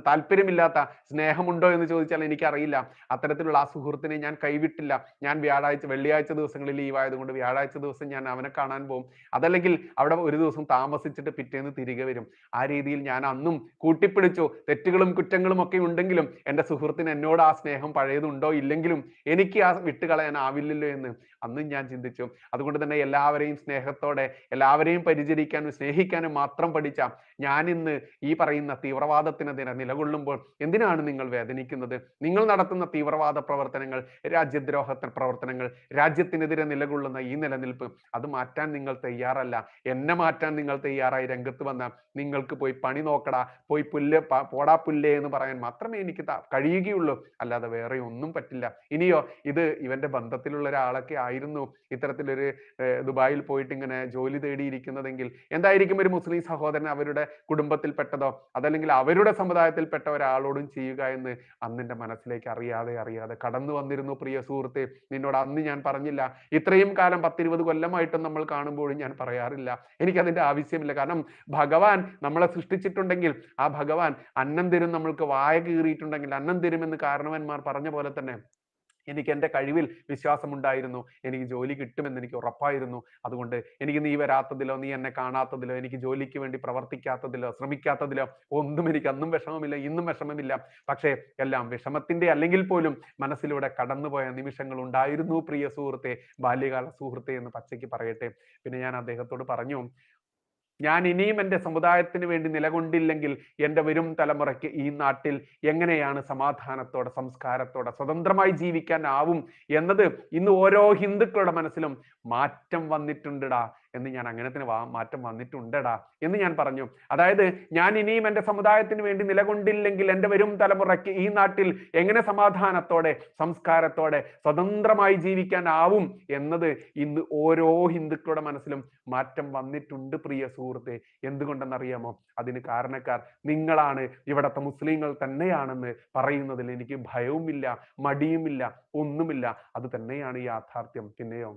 താല്പര്യമില്ലാത്ത, സ്നേഹമുണ്ടോ എന്ന് ചോദിച്ചാൽ എനിക്കറിയില്ല. അത്തരത്തിലുള്ള ആ സുഹൃത്തിനെ ഞാൻ കൈവിട്ടില്ല. ഞാൻ വെള്ളിയാഴ്ച ദിവസങ്ങളിൽ ലീവ് ആയതുകൊണ്ട് വ്യാഴാഴ്ച ദിവസം ഞാൻ അവനെ കാണാൻ പോകും. അതല്ലെങ്കിൽ അവിടെ ഒരു ദിവസം താമസിച്ചിട്ട് പിറ്റേന്ന് തിരികെ വരും. ആ രീതിയിൽ ഞാൻ അന്നും കൂട്ടിപ്പിടിച്ചു. തെറ്റുകളും കുറ്റങ്ങളും ഒക്കെ ഉണ്ടെങ്കിലും എൻ്റെ സുഹൃത്തിന് എന്നോട് ആ സ്നേഹം പഴയതുണ്ടോ ഇല്ലെങ്കിലും എനിക്ക് ആ വിട്ടുകളയാനാവില്ലല്ലോ എന്ന് അന്നും ഞാൻ ചിന്തിച്ചു. അതുകൊണ്ട് തന്നെ എല്ലാവരെയും സ്നേഹത്തോടെ, എല്ലാവരെയും പരിചരിക്കാനും സ്നേഹിക്കാനും മാത്രം പഠിച്ച ഞാൻ ഇന്ന് ഈ പറയുന്ന തീവ്രവാദത്തിനെതിരെ നിലകൊള്ളുമ്പോൾ എന്തിനാണ് നിങ്ങൾ വേദനിക്കുന്നത്? നിങ്ങൾ നടത്തുന്ന തീവ്രവാദ പ്രവർത്തനങ്ങൾ, രാജ്യദ്രോഹ പ്രവർത്തനങ്ങൾ, രാജ്യത്തിനെതിരെ നിലകൊള്ളുന്ന ഈ നിലനിൽപ്പ്, അത് മാറ്റാൻ നിങ്ങൾ തയ്യാറല്ല. എന്നെ മാറ്റാൻ നിങ്ങൾ തയ്യാറായി രംഗത്ത് വന്നാൽ നിങ്ങൾക്ക് പോയി പണി നോക്കടാ, പോയി പോടാ പുല്ലേ എന്ന് പറയാൻ മാത്രമേ എനിക്ക് കഴിയുകയുള്ളൂ. അല്ലാതെ വേറെ ഒന്നും പറ്റില്ല. ഇനിയോ ഇത് ഇവന്റെ ബന്ധത്തിലുള്ള ഒരാളൊക്കെ ആയിരുന്നു ഇത്തരത്തിലൊരു ദുബായിൽ പോയിട്ട് ഇങ്ങനെ ജോലി തേടിയിരിക്കുന്നതെങ്കിൽ എന്തായിരിക്കും ഒരു മുസ്ലിം സഹോദരൻ അവരുടെ കുടുംബത്തിൽപ്പെട്ടതോ അതല്ലെങ്കിൽ അവരുടെ സമുദായത്തിൽപ്പെട്ട ഒരാളോടും ചെയ്യുക എന്ന് അന്നെന്റെ മനസ്സിലേക്ക് അറിയാതെ കടന്നു വന്നിരുന്നു. പ്രിയ സുഹൃത്തെ, നിന്നോട് അന്ന് ഞാൻ പറഞ്ഞില്ല. ഇത്രയും കാലം 10-20 കൊല്ലമായിട്ടും നമ്മൾ കാണുമ്പോഴും ഞാൻ പറയാറില്ല. എനിക്കതിന്റെ ആവശ്യമില്ല. കാരണം ഭഗവാൻ നമ്മളെ സൃഷ്ടിച്ചിട്ടുണ്ടെങ്കിൽ ആ ഭഗവാൻ അന്നം തരും, നമ്മൾക്ക് വായ കീറിയിട്ടുണ്ടെങ്കിൽ അന്നം തരുമെന്ന് കാരണവന്മാർ പറഞ്ഞ പോലെ തന്നെ എനിക്ക് എൻ്റെ കഴിവിൽ വിശ്വാസമുണ്ടായിരുന്നു. എനിക്ക് ജോലി കിട്ടുമെന്ന് എനിക്ക് ഉറപ്പായിരുന്നു. അതുകൊണ്ട് എനിക്ക് നീ വരാത്തതിലോ നീ എന്നെ കാണാത്തതിലോ എനിക്ക് ജോലിക്ക് വേണ്ടി പ്രവർത്തിക്കാത്തതിലോ ശ്രമിക്കാത്തതിലോ ഒന്നും എനിക്ക് അന്നും വിഷമമില്ല, ഇന്നും വിഷമമില്ല. പക്ഷേ എല്ലാം വിഷമത്തിന്റെ അല്ലെങ്കിൽ പോലും മനസ്സിലൂടെ കടന്നുപോയ നിമിഷങ്ങൾ ഉണ്ടായിരുന്നു പ്രിയ സുഹൃത്തെ, ബാല്യകാല സുഹൃത്തെ എന്ന് പച്ചയ്ക്ക് പറയട്ടെ. പിന്നെ ഞാൻ അദ്ദേഹത്തോട് പറഞ്ഞു, ഞാൻ ഇനിയും എൻ്റെ സമുദായത്തിന് വേണ്ടി നിലകൊണ്ടില്ലെങ്കിൽ എൻ്റെ വരും തലമുറയ്ക്ക് ഈ നാട്ടിൽ എങ്ങനെയാണ് സമാധാനത്തോടെ സംസ്കാരത്തോടെ സ്വതന്ത്രമായി ജീവിക്കാൻ ആവും എന്നത് ഇന്ന് ഓരോ ഹിന്ദുക്കളുടെ മനസ്സിലും മാറ്റം വന്നിട്ടുണ്ടടാ എന്ന് ഞാൻ അങ്ങനെ മാറ്റം വന്നിട്ടുണ്ടടാ എന്ന് ഞാൻ പറഞ്ഞു. അതായത് ഞാൻ ഇനിയും എൻ്റെ സമുദായത്തിന് വേണ്ടി നിലകൊണ്ടില്ലെങ്കിൽ എൻ്റെ വരും തലമുറയ്ക്ക് ഈ നാട്ടിൽ എങ്ങനെ സമാധാനത്തോടെ സംസ്കാരത്തോടെ സ്വതന്ത്രമായി ജീവിക്കാൻ ആവും എന്നത് ഇന്ന് ഓരോ ഹിന്ദുക്കളുടെ മനസ്സിലും മാറ്റം വന്നിട്ടുണ്ട് പ്രിയ സുഹൃത്തെ. എന്തുകൊണ്ടെന്നറിയാമോ? അതിന് കാരണക്കാർ നിങ്ങളാണ്, ഇവിടത്തെ മുസ്ലിങ്ങൾ തന്നെയാണെന്ന് പറയുന്നതിൽ എനിക്ക് ഭയവുമില്ല, മടിയുമില്ല, ഒന്നുമില്ല. അത് തന്നെയാണ് യാഥാർത്ഥ്യം. പിന്നെയോ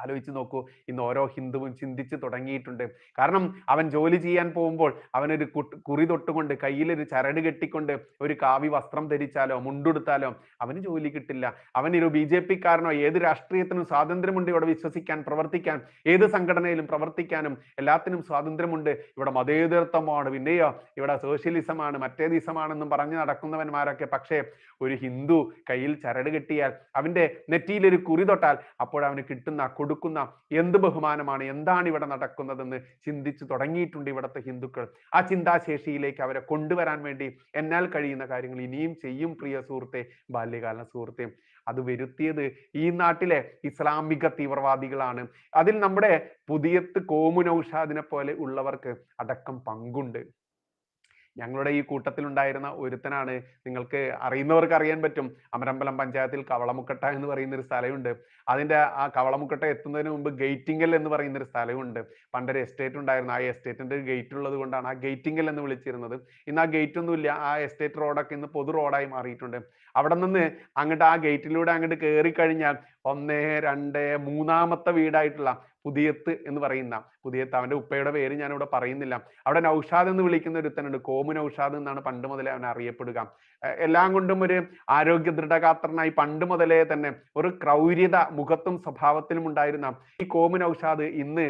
ആലോചിച്ച് നോക്കൂ, ഇന്ന് ഓരോ ഹിന്ദുവും ചിന്തിച്ചു തുടങ്ങിയിട്ടുണ്ട്. കാരണം അവൻ ജോലി ചെയ്യാൻ പോകുമ്പോൾ അവനൊരു കുറി തൊട്ടുകൊണ്ട് കയ്യിലൊരു ചരട് കെട്ടിക്കൊണ്ട് ഒരു കാവി വസ്ത്രം ധരിച്ചാലോ മുണ്ടെടുത്താലോ അവന് ജോലി കിട്ടില്ല. അവനൊരു BJP കാരനോ ഏത് രാഷ്ട്രീയത്തിനും സ്വാതന്ത്ര്യമുണ്ട് ഇവിടെ വിശ്വസിക്കാൻ, പ്രവർത്തിക്കാൻ, ഏത് സംഘടനയിലും പ്രവർത്തിക്കാനും എല്ലാത്തിനും സ്വാതന്ത്ര്യമുണ്ട്. ഇവിടെ മതേതരത്വമാണ്, പിന്നെയോ ഇവിടെ സോഷ്യലിസമാണ്, മറ്റേദിസമാണെന്നും പറഞ്ഞു നടക്കുന്നവന്മാരൊക്കെ. പക്ഷേ ഒരു ഹിന്ദു കയ്യിൽ ചരട് കെട്ടിയാൽ, അവന്റെ നെറ്റിയിലൊരു കുറി തൊട്ടാൽ അപ്പോൾ അവന് കൊടുക്കുന്ന എന്ത് ബഹുമാനമാണ്, എന്താണ് ഇവിടെ നടക്കുന്നതെന്ന് ചിന്തിച്ചു തുടങ്ങിയിട്ടുണ്ട് ഇവിടുത്തെ ഹിന്ദുക്കൾ. ആ ചിന്താശേഷിയിലേക്ക് അവരെ കൊണ്ടുവരാൻ വേണ്ടി എന്നാൽ കഴിയുന്ന കാര്യങ്ങൾ ഇനിയും ചെയ്യും പ്രിയ സുഹൃത്തെ, ബാല്യകാല സുഹൃത്തെ. അത് വരുത്തിയത് ഈ നാട്ടിലെ ഇസ്ലാമിക തീവ്രവാദികളാണ്. അതിൽ നമ്മുടെ പുതിയത്ത് കോമു നൗഷാദിനെ പോലെ ഉള്ളവർക്ക് അടക്കം പങ്കുണ്ട്. ഞങ്ങളുടെ ഈ കൂട്ടത്തിലുണ്ടായിരുന്ന ഒരുത്തനാണ്, നിങ്ങൾക്ക് അറിയുന്നവർക്ക് അറിയാൻ പറ്റും, അമരമ്പലം പഞ്ചായത്തിൽ കവളമുക്കട്ട എന്ന് പറയുന്ന ഒരു സ്ഥലമുണ്ട്. അതിന്റെ ആ കവളമുക്കട്ട എത്തുന്നതിന് മുമ്പ് ഗേറ്റിങ്ങൽ എന്ന് പറയുന്ന ഒരു സ്ഥലമുണ്ട്. പണ്ടൊരു എസ്റ്റേറ്റ് ഉണ്ടായിരുന്നു. ആ എസ്റ്റേറ്റിന്റെ ഗേറ്റ് ഉള്ളത് കൊണ്ടാണ് ആ ഗേറ്റിങ്ങൽ എന്ന് വിളിച്ചിരുന്നത്. ഇന്ന് ആ ഗേറ്റ് ഒന്നുമില്ല. ആ എസ്റ്റേറ്റ് റോഡൊക്കെ ഇന്ന് പൊതു റോഡായി മാറിയിട്ടുണ്ട്. അവിടെ നിന്ന് അങ്ങോട്ട് ആ ഗേറ്റിലൂടെ അങ്ങോട്ട് കയറി കഴിഞ്ഞാൽ 1, 2, 3ാമത്തെ വീടായിട്ടുള്ള പുതിയത്ത് എന്ന് പറയുന്ന പുതിയത്ത്, അവന്റെ ഉപ്പയുടെ പേര് ഞാനിവിടെ പറയുന്നില്ല, അവിടെ നൗഷാദ് എന്ന് വിളിക്കുന്ന ഒരുത്തനുണ്ട്. കോമു നൗഷാദ് എന്നാണ് പണ്ട് മുതലേ അവനെ അറിയപ്പെടുക. എല്ലാം കൊണ്ടും ഒരു ആരോഗ്യ ദൃഢഗാത്രനായി പണ്ട് മുതലേ തന്നെ ഒരു ക്രൗര്യത മുഖത്തും സ്വഭാവത്തിലും ഉണ്ടായിരുന്ന ഈ കോമു നൗഷാദ് ഇന്ന്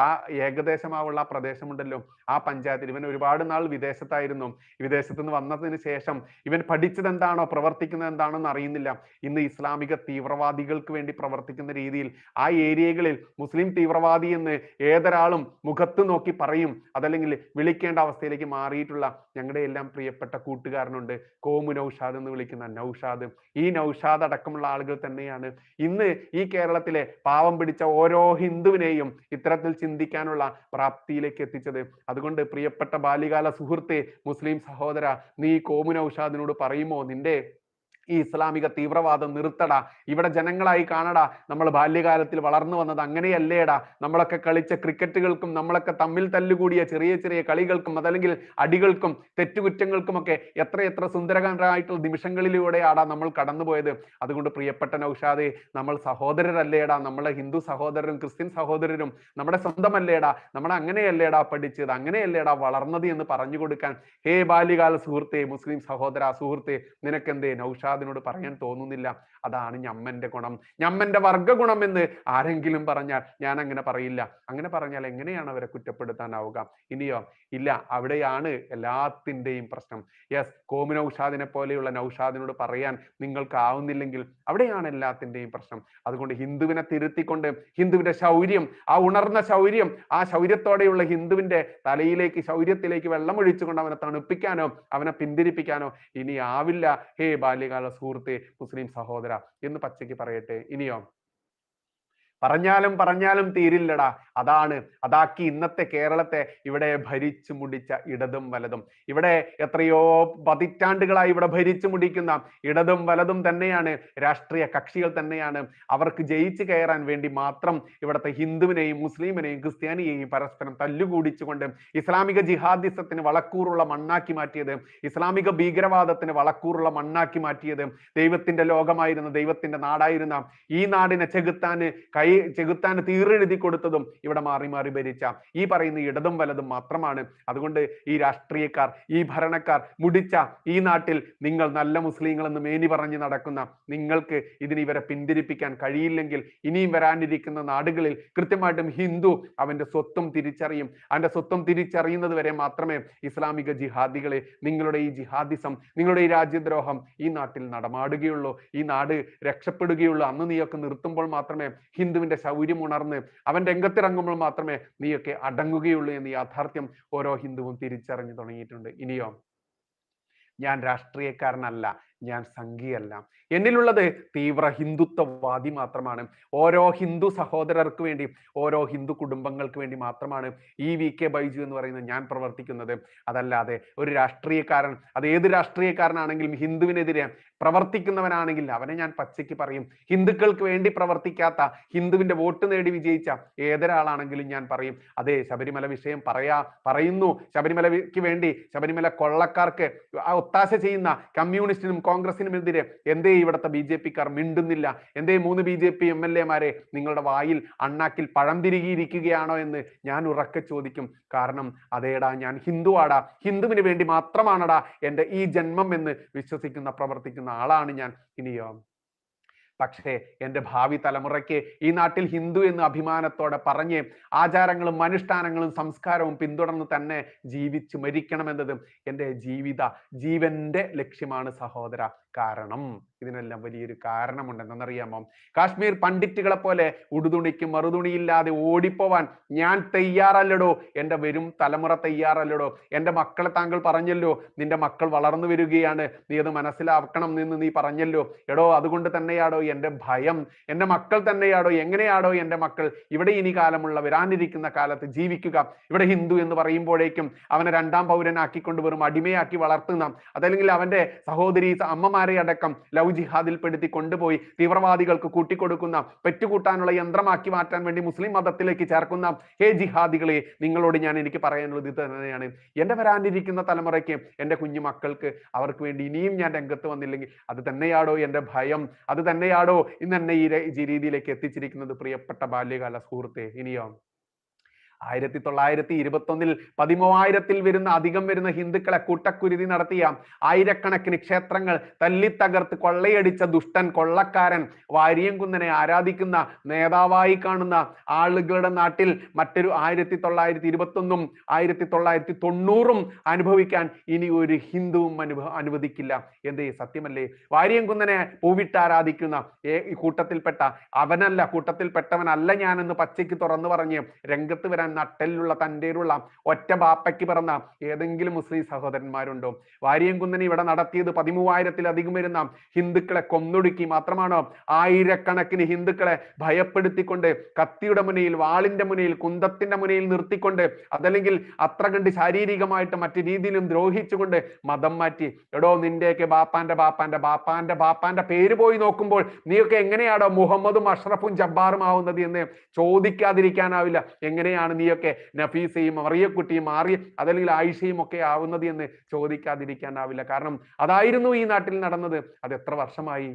ആ ഏകദേശമാവുള്ള പ്രദേശമുണ്ടല്ലോ, ആ പഞ്ചായത്തിൽ ഇവൻ ഒരുപാട് നാൾ വിദേശത്തായിരുന്നു. വിദേശത്ത് നിന്ന് വന്നതിന് ശേഷം ഇവൻ പഠിച്ചത് എന്താണോ പ്രവർത്തിക്കുന്നത് എന്താണോന്ന് അറിയുന്നില്ല. ഇന്ന് ഇസ്ലാമിക തീവ്രവാദികൾക്ക് വേണ്ടി പ്രവർത്തിക്കുന്ന രീതിയിൽ ആ ഏരിയകളിൽ മുസ്ലിം തീവ്രവാദി എന്ന് ഏതൊരാളും മുഖത്ത് നോക്കി പറയും, അതല്ലെങ്കിൽ വിളിക്കേണ്ട അവസ്ഥയിലേക്ക് മാറിയിട്ടുള്ള ഞങ്ങളുടെ എല്ലാം പ്രിയപ്പെട്ട കൂട്ടുകാരനുണ്ട്, കോമു നൗഷാദ് എന്ന് വിളിക്കുന്ന നൗഷാദ്. ഈ നൗഷാദ് അടക്കമുള്ള ആളുകൾ തന്നെയാണ് ഇന്ന് ഈ കേരളത്തിലെ പാവം പിടിച്ച ഓരോ ഹിന്ദുവിനെയും ഇത്തരത്തിൽ ചിന്തിക്കാനുള്ള പ്രാപ്തിയിലേക്ക് എത്തിച്ചത്. അതുകൊണ്ട് പ്രിയപ്പെട്ട ബാല്യകാല സുഹൃത്തെ, മുസ്ലിം സഹോദര, നീ കോമു നൗഷാദിനോട് പറയുമോ, നിന്റെ ഈ ഇസ്ലാമിക തീവ്രവാദം നിർത്തടാ, ഇവിടെ ജനങ്ങളായി കാണടാ, നമ്മൾ ബാല്യകാലത്തിൽ വളർന്നു വന്നത് അങ്ങനെയല്ലേടാ, നമ്മളൊക്കെ കളിച്ച ക്രിക്കറ്റുകൾക്കും നമ്മളൊക്കെ തമ്മിൽ തല്ലുകൂടിയ ചെറിയ ചെറിയ കളികൾക്കും അതല്ലെങ്കിൽ അടികൾക്കും തെറ്റുകുറ്റങ്ങൾക്കുമൊക്കെ എത്ര സുന്ദരകരമായിട്ടുള്ള നിമിഷങ്ങളിലൂടെയാടാ നമ്മൾ കടന്നുപോയത്. അതുകൊണ്ട് പ്രിയപ്പെട്ട നൗഷാദെ, നമ്മൾ സഹോദരരല്ലേടാ, നമ്മളെ ഹിന്ദു സഹോദരരും ക്രിസ്ത്യൻ സഹോദരരും നമ്മുടെ സ്വന്തമല്ലേടാ, നമ്മൾ അങ്ങനെയല്ലേടാ പഠിച്ചത്, അങ്ങനെയല്ലേടാ വളർന്നത് എന്ന് പറഞ്ഞു കൊടുക്കാൻ ഹേ ബാല്യകാല സുഹൃത്തെ, മുസ്ലിം സഹോദര സുഹൃത്തെ, നിനക്കെന്തേ നൗഷാദിനോട് പറയാൻ തോന്നുന്നില്ല? അതാണ് ഞമ്മന്റെ ഗുണം, ഞമ്മന്റെ വർഗ ഗുണം എന്ന് ആരെങ്കിലും പറഞ്ഞാൽ ഞാൻ അങ്ങനെ പറയില്ല. അങ്ങനെ പറഞ്ഞാൽ എങ്ങനെയാണ് അവരെ കുറ്റപ്പെടുത്താനാവുക? ഇനിയോ ഇല്ല, അവിടെയാണ് എല്ലാത്തിൻ്റെയും പ്രശ്നം. യെസ്, കോമു നൗഷാദിനെ പോലെയുള്ള നൗഷാദിനോട് പറയാൻ നിങ്ങൾക്ക് ആവുന്നില്ലെങ്കിൽ അവിടെയാണ് എല്ലാത്തിൻ്റെയും പ്രശ്നം. അതുകൊണ്ട് ഹിന്ദുവിനെ തിരുത്തിക്കൊണ്ട് ഹിന്ദുവിന്റെ ശൗര്യം, ആ ഉണർന്ന ശൗര്യം, ആ ശൗര്യത്തോടെയുള്ള ഹിന്ദുവിന്റെ തലയിലേക്ക് ശൗര്യത്തിലേക്ക് വെള്ളമൊഴിച്ചുകൊണ്ട് അവനെ തണുപ്പിക്കാനോ അവനെ പിന്തിരിപ്പിക്കാനോ ഇനി ആവില്ല ഹേ ബാല്യകാല സുഹൃത്തെ മുസ്ലിം സഹോദര എന്ന് പച്ചയ്ക്ക് പറയട്ടെ. ഇനിയോ പറഞ്ഞാലും തീരില്ലടാ. അതാക്കി ഇന്നത്തെ കേരളത്തെ ഇവിടെ ഭരിച്ചു മുടിച്ച ഇടതും വലതും. ഇവിടെ എത്രയോ പതിറ്റാണ്ടുകളായി ഇവിടെ ഭരിച്ചു മുടിക്കുന്ന ഇടതും വലതും തന്നെയാണ്, രാഷ്ട്രീയ കക്ഷികൾ തന്നെയാണ്. അവർക്ക് ജയിച്ചു കയറാൻ വേണ്ടി മാത്രം ഇവിടുത്തെ ഹിന്ദുവിനെയും മുസ്ലിമിനെയും ക്രിസ്ത്യാനിയെയും പരസ്പരം തല്ലുകൂടിച്ചുകൊണ്ട് ഇസ്ലാമിക ജിഹാദിസത്തിന് വളക്കൂറുള്ള മണ്ണാക്കി മാറ്റിയത്, ഇസ്ലാമിക ഭീകരവാദത്തിന് വളക്കൂറുള്ള മണ്ണാക്കി മാറ്റിയത്, ദൈവത്തിന്റെ ലോകമായിരുന്ന, ദൈവത്തിന്റെ നാടായിരുന്ന ഈ നാടിനെ ചെകുത്താൻ തീരെഴുതി കൊടുത്തതും ഇവിടെ മാറി മാറി ഭരിച്ച ഈ പറയുന്ന ഇടതും വലതും മാത്രമാണ്. അതുകൊണ്ട് ഈ രാഷ്ട്രീയക്കാർ, ഈ ഭരണക്കാർ മുടിച്ച ഈ നാട്ടിൽ നിങ്ങൾ നല്ല മുസ്ലിങ്ങൾ എന്ന് മേനി പറഞ്ഞ് നടക്കുന്ന നിങ്ങൾക്ക് ഇവരെ പിന്തിരിപ്പിക്കാൻ കഴിയില്ലെങ്കിൽ ഇനിയും വരാനിരിക്കുന്ന നാടുകളിൽ കൃത്യമായിട്ടും ഹിന്ദു അവന്റെ സ്വത്വം തിരിച്ചറിയും. അവന്റെ സ്വത്വം തിരിച്ചറിയുന്നത് വരെ മാത്രമേ ഇസ്ലാമിക ജിഹാദികളെ, നിങ്ങളുടെ ഈ ജിഹാദിസം, നിങ്ങളുടെ ഈ രാജ്യദ്രോഹം ഈ നാട്ടിൽ നടമാടുകയുള്ളൂ, ഈ നാട് രക്ഷപ്പെടുകയുള്ളൂ. അന്ന് നീയൊക്കെ നിർത്തുമ്പോൾ മാത്രമേ ഹിന്ദുവിന്റെ ശൗര്യം ഉണർന്ന് അവൻ രംഗത്തിറങ്ങുമ്പോൾ മാത്രമേ നീയൊക്കെ അടങ്ങുകയുള്ളൂ എന്ന് യാഥാർത്ഥ്യം ഓരോ ഹിന്ദുവും തിരിച്ചറിഞ്ഞു തുടങ്ങിയിട്ടുണ്ട്. ഇനിയോ ഞാൻ രാഷ്ട്രീയക്കാരനല്ല, ഞാൻ സംഘിയല്ല, എന്നിലുള്ളത് തീവ്ര ഹിന്ദുത്വവാദി മാത്രമാണ്. ഓരോ ഹിന്ദു സഹോദരർക്ക് വേണ്ടി, ഓരോ ഹിന്ദു കുടുംബങ്ങൾക്ക് വേണ്ടി മാത്രമാണ് ഈ VK ബൈജു എന്ന് പറയുന്നത് ഞാൻ പ്രവർത്തിക്കുന്നത്. അതല്ലാതെ ഒരു രാഷ്ട്രീയക്കാരൻ, അത് ഏത് രാഷ്ട്രീയക്കാരനാണെങ്കിലും ഹിന്ദുവിനെതിരെ പ്രവർത്തിക്കുന്നവനാണെങ്കിൽ അവനെ ഞാൻ പച്ചയ്ക്ക് പറയും. ഹിന്ദുക്കൾക്ക് വേണ്ടി പ്രവർത്തിക്കാത്ത, ഹിന്ദുവിന്റെ വോട്ട് നേടി വിജയിച്ച ഏതൊരാളാണെങ്കിലും ഞാൻ പറയും, അതെ ശബരിമല വിഷയം പറയുന്നു, ശബരിമലയ്ക്ക് വേണ്ടി, ശബരിമല കൊള്ളക്കാർക്ക് ഒത്താശ ചെയ്യുന്ന കമ്മ്യൂണിസ്റ്റിനും കോൺഗ്രസിനുമെതിരെ എന്തേ ഇവിടുത്തെ BJP-ക്കാർ മിണ്ടുന്നില്ല? എന്തേ 3 BJP MLA-മാരെ നിങ്ങളുടെ വായിൽ അണ്ണാക്കിൽ പഴം തിരികിയിരിക്കുകയാണോ എന്ന് ഞാൻ ഉറക്കെ ചോദിക്കും. കാരണം അതേടാ, ഞാൻ ഹിന്ദുവാടാ, ഹിന്ദുവിന് വേണ്ടി മാത്രമാണടാ എൻ്റെ ഈ ജന്മം എന്ന് വിശ്വസിക്കുന്ന പ്രവർത്തിക്കുന്ന ആളാണ് ഞാൻ. ഇനിയോ പക്ഷേ എൻ്റെ ഭാവി തലമുറയ്ക്ക് ഈ നാട്ടിൽ ഹിന്ദു എന്ന് അഭിമാനത്തോടെ പറഞ്ഞ് ആചാരങ്ങളും അനുഷ്ഠാനങ്ങളും സംസ്കാരവും പിന്തുടർന്ന് തന്നെ ജീവിച്ചു മരിക്കണമെന്നതും എൻ്റെ ജീവന്റെ ലക്ഷ്യമാണ് സഹോദര. കാരണം ഇതിനെല്ലാം വലിയൊരു കാരണമുണ്ടെന്നറിയാമോ? കാശ്മീർ പണ്ഡിറ്റുകളെ പോലെ ഉടുതുണിക്കും മറുതുണിയില്ലാതെ ഓടിപ്പോവാൻ ഞാൻ തയ്യാറല്ലടോ, എൻ്റെ വരും തലമുറ തയ്യാറല്ലടോ. എൻ്റെ മക്കളെ താങ്കൾ പറഞ്ഞല്ലോ, നിന്റെ മക്കൾ വളർന്നു വരികയാണ്, നീ അത് മനസ്സിലാക്കണം എന്ന് നീ പറഞ്ഞല്ലോ. എടോ, അതുകൊണ്ട് തന്നെയാടോ എൻ്റെ ഭയം, എൻ്റെ മക്കൾ തന്നെയാടോ, എങ്ങനെയാടോ എൻ്റെ മക്കൾ ഇവിടെ ഇനി കാലമുള്ള വരാനിരിക്കുന്ന കാലത്ത് ജീവിക്കുക? ഇവിടെ ഹിന്ദു എന്ന് പറയുമ്പോഴേക്കും അവനെ 2ാം പൗരനാക്കിക്കൊണ്ട് വെറും അടിമയാക്കി വളർത്തുന്ന, അതല്ലെങ്കിൽ അവന്റെ സഹോദരി അമ്മമാരെ അടക്കം ലവ് ജിഹാദിൽ പെടുത്തി കൊണ്ടുപോയി തീവ്രവാദികൾക്ക് കൂട്ടിക്കൊടുക്കുന്ന, പെറ്റുകൂട്ടാനുള്ള യന്ത്രമാക്കി മാറ്റാൻ വേണ്ടി മുസ്ലിം മതത്തിലേക്ക് ചേർക്കുന്ന ഹേ ജിഹാദികളെ, നിങ്ങളോട് എനിക്ക് പറയാനുള്ളത് ഇത് തന്നെയാണ്. എൻ്റെ വരാനിരിക്കുന്ന തലമുറയ്ക്ക്, എൻ്റെ കുഞ്ഞു മക്കൾക്ക്, അവർക്ക് വേണ്ടി ഇനിയും ഞാൻ രംഗത്ത് വന്നില്ലെങ്കിൽ അത് തന്നെയാടോ എൻ്റെ ഭയം, അത് തന്നെയാടോ ഇന്ന് എന്നെ ഈ രീതിയിലേക്ക് എത്തിച്ചിരിക്കുന്നത് പ്രിയപ്പെട്ട ബാല്യകാല സുഹൃത്തെ. ഇനിയോ 1921 13,000 അധികം വരുന്ന ഹിന്ദുക്കളെ കൂട്ടക്കുരുതി നടത്തിയ, ആയിരക്കണക്കിന് ക്ഷേത്രങ്ങൾ തല്ലിത്തകർത്ത് കൊള്ളയടിച്ച ദുഷ്ടൻ, കൊള്ളക്കാരൻ, വാരിയംകുന്നനെ ആരാധിക്കുന്ന നേതാവായി കാണുന്ന ആളുകളുടെ നാട്ടിൽ മറ്റൊരു 1921 1990 അനുഭവിക്കാൻ ഇനി ഒരു ഹിന്ദുവും അനുവദിക്കില്ല. എന്തേ, സത്യമല്ലേ? വാരിയംകുന്നനെ പൂവിട്ടാരാധിക്കുന്ന കൂട്ടത്തിൽപ്പെട്ട കൂട്ടത്തിൽപ്പെട്ടവനല്ല ഞാനെന്ന് പച്ചയ്ക്ക് തുറന്നു പറഞ്ഞ് രംഗത്ത് വരാൻ പറയാൻ നട്ടെല്ലുള്ള തൻ്റെയുള്ള ഒറ്റ ബാപ്പയ്ക്ക് പിറന്ന ഏതെങ്കിലും മുസ്ലിം സഹോദരന്മാരുണ്ടോ? വാരിയംകുന്നനെ ഇവിടെ നടത്തിയത് 13,000-ലധികം വരുന്ന ഹിന്ദുക്കളെ കൊന്നൊടുക്കി മാത്രമാണോ? ആയിരക്കണക്കിന് ഹിന്ദുക്കളെ ഭയപ്പെടുത്തിക്കൊണ്ട് കത്തിയുടെ മുനയിൽ, വാളിന്റെ മുനയിൽ, കുന്തത്തിന്റെ മുനയിൽ നിർത്തിക്കൊണ്ട്, അതല്ലെങ്കിൽ അത്ര കണ്ട് ശാരീരികമായിട്ട് മറ്റു രീതിയിലും ദ്രോഹിച്ചുകൊണ്ട് മതം മാറ്റി. എടോ, നിന്റെയൊക്കെ ബാപ്പാന്റെ പേര് പോയി നോക്കുമ്പോൾ നീയൊക്കെ എങ്ങനെയാണോ മുഹമ്മദും അഷ്റഫും ജബ്ബാറും ആവുന്നത് എന്ന് ചോദിക്കാതിരിക്കാനാവില്ല. എങ്ങനെയാണ് നീയൊക്കെ നഫീസയും മറിയക്കുട്ടിയും അതല്ലെങ്കിൽ ആയിഷയും ഒക്കെ ആവുന്നത് എന്ന് ചോദിക്കാതിരിക്കാനാവില്ല. കാരണം അതായിരുന്നു ഈ നാട്ടിൽ നടന്നത്. അത് എത്ര വർഷമായി?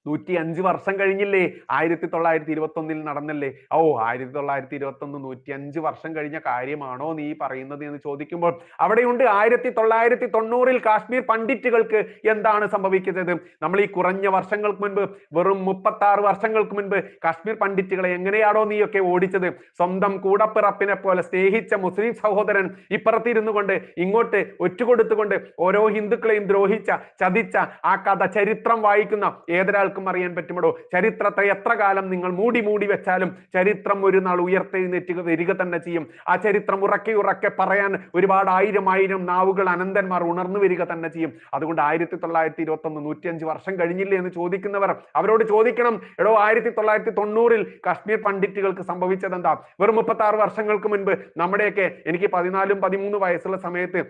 105 വർഷം കഴിഞ്ഞില്ലേ? 1921 നടന്നല്ലേ? 1921 105 വർഷം കഴിഞ്ഞ കാര്യമാണോ നീ പറയുന്നത് എന്ന് ചോദിക്കുമ്പോൾ അവിടെയുണ്ട് 1990 കാശ്മീർ പണ്ഡിറ്റുകൾക്ക് എന്താണ് സംഭവിക്കുന്നത്? നമ്മൾ ഈ കുറഞ്ഞ വർഷങ്ങൾക്ക് മുൻപ്, വെറും 36 വർഷങ്ങൾക്ക് മുൻപ് കാശ്മീർ പണ്ഡിറ്റുകളെ എങ്ങനെയാണോ നീയൊക്കെ ഓടിച്ചത്? സ്വന്തം കൂടപ്പിറപ്പിനെ പോലെ സ്നേഹിച്ച മുസ്ലിം സഹോദരൻ ഇപ്പുറത്തിരുന്നു കൊണ്ട് ഇങ്ങോട്ട് ഒറ്റുകൊടുത്തുകൊണ്ട് ഓരോ ഹിന്ദുക്കളെയും ദ്രോഹിച്ച, ചതിച്ച ആ കഥ ചരിത്രം വായിക്കുന്ന ഏതൊരാൾക്കും അറിയാൻ പറ്റുമോ? ചരിത്രത്തെ എത്ര കാലം നിങ്ങൾ മൂടി വെച്ചാലും ചരിത്രം ഒരു നാൾ ഉയർത്തെഴുന്നേറ്റ് വരിക തന്നെ ചെയ്യും. ആ ചരിത്രം ഉറക്കെ പറയാൻ ഒരുപാട് ആയിരം നാവുകൾ, അനന്തന്മാർ ഉണർന്നു വരിക തന്നെ ചെയ്യും. അതുകൊണ്ട് 1921 105 വർഷം കഴിഞ്ഞില്ലേ എന്ന് ചോദിക്കുന്നവർ, അവരോട് ചോദിക്കണം, എടോ 1990 കാശ്മീർ പണ്ഡിറ്റുകൾക്ക് സംഭവിച്ചത് എന്താ? വെറും 36 വർഷങ്ങൾക്ക് മുൻപ് നമ്മുടെയൊക്കെ, എനിക്ക് 14-13 വയസ്സുള്ള സമയത്ത്,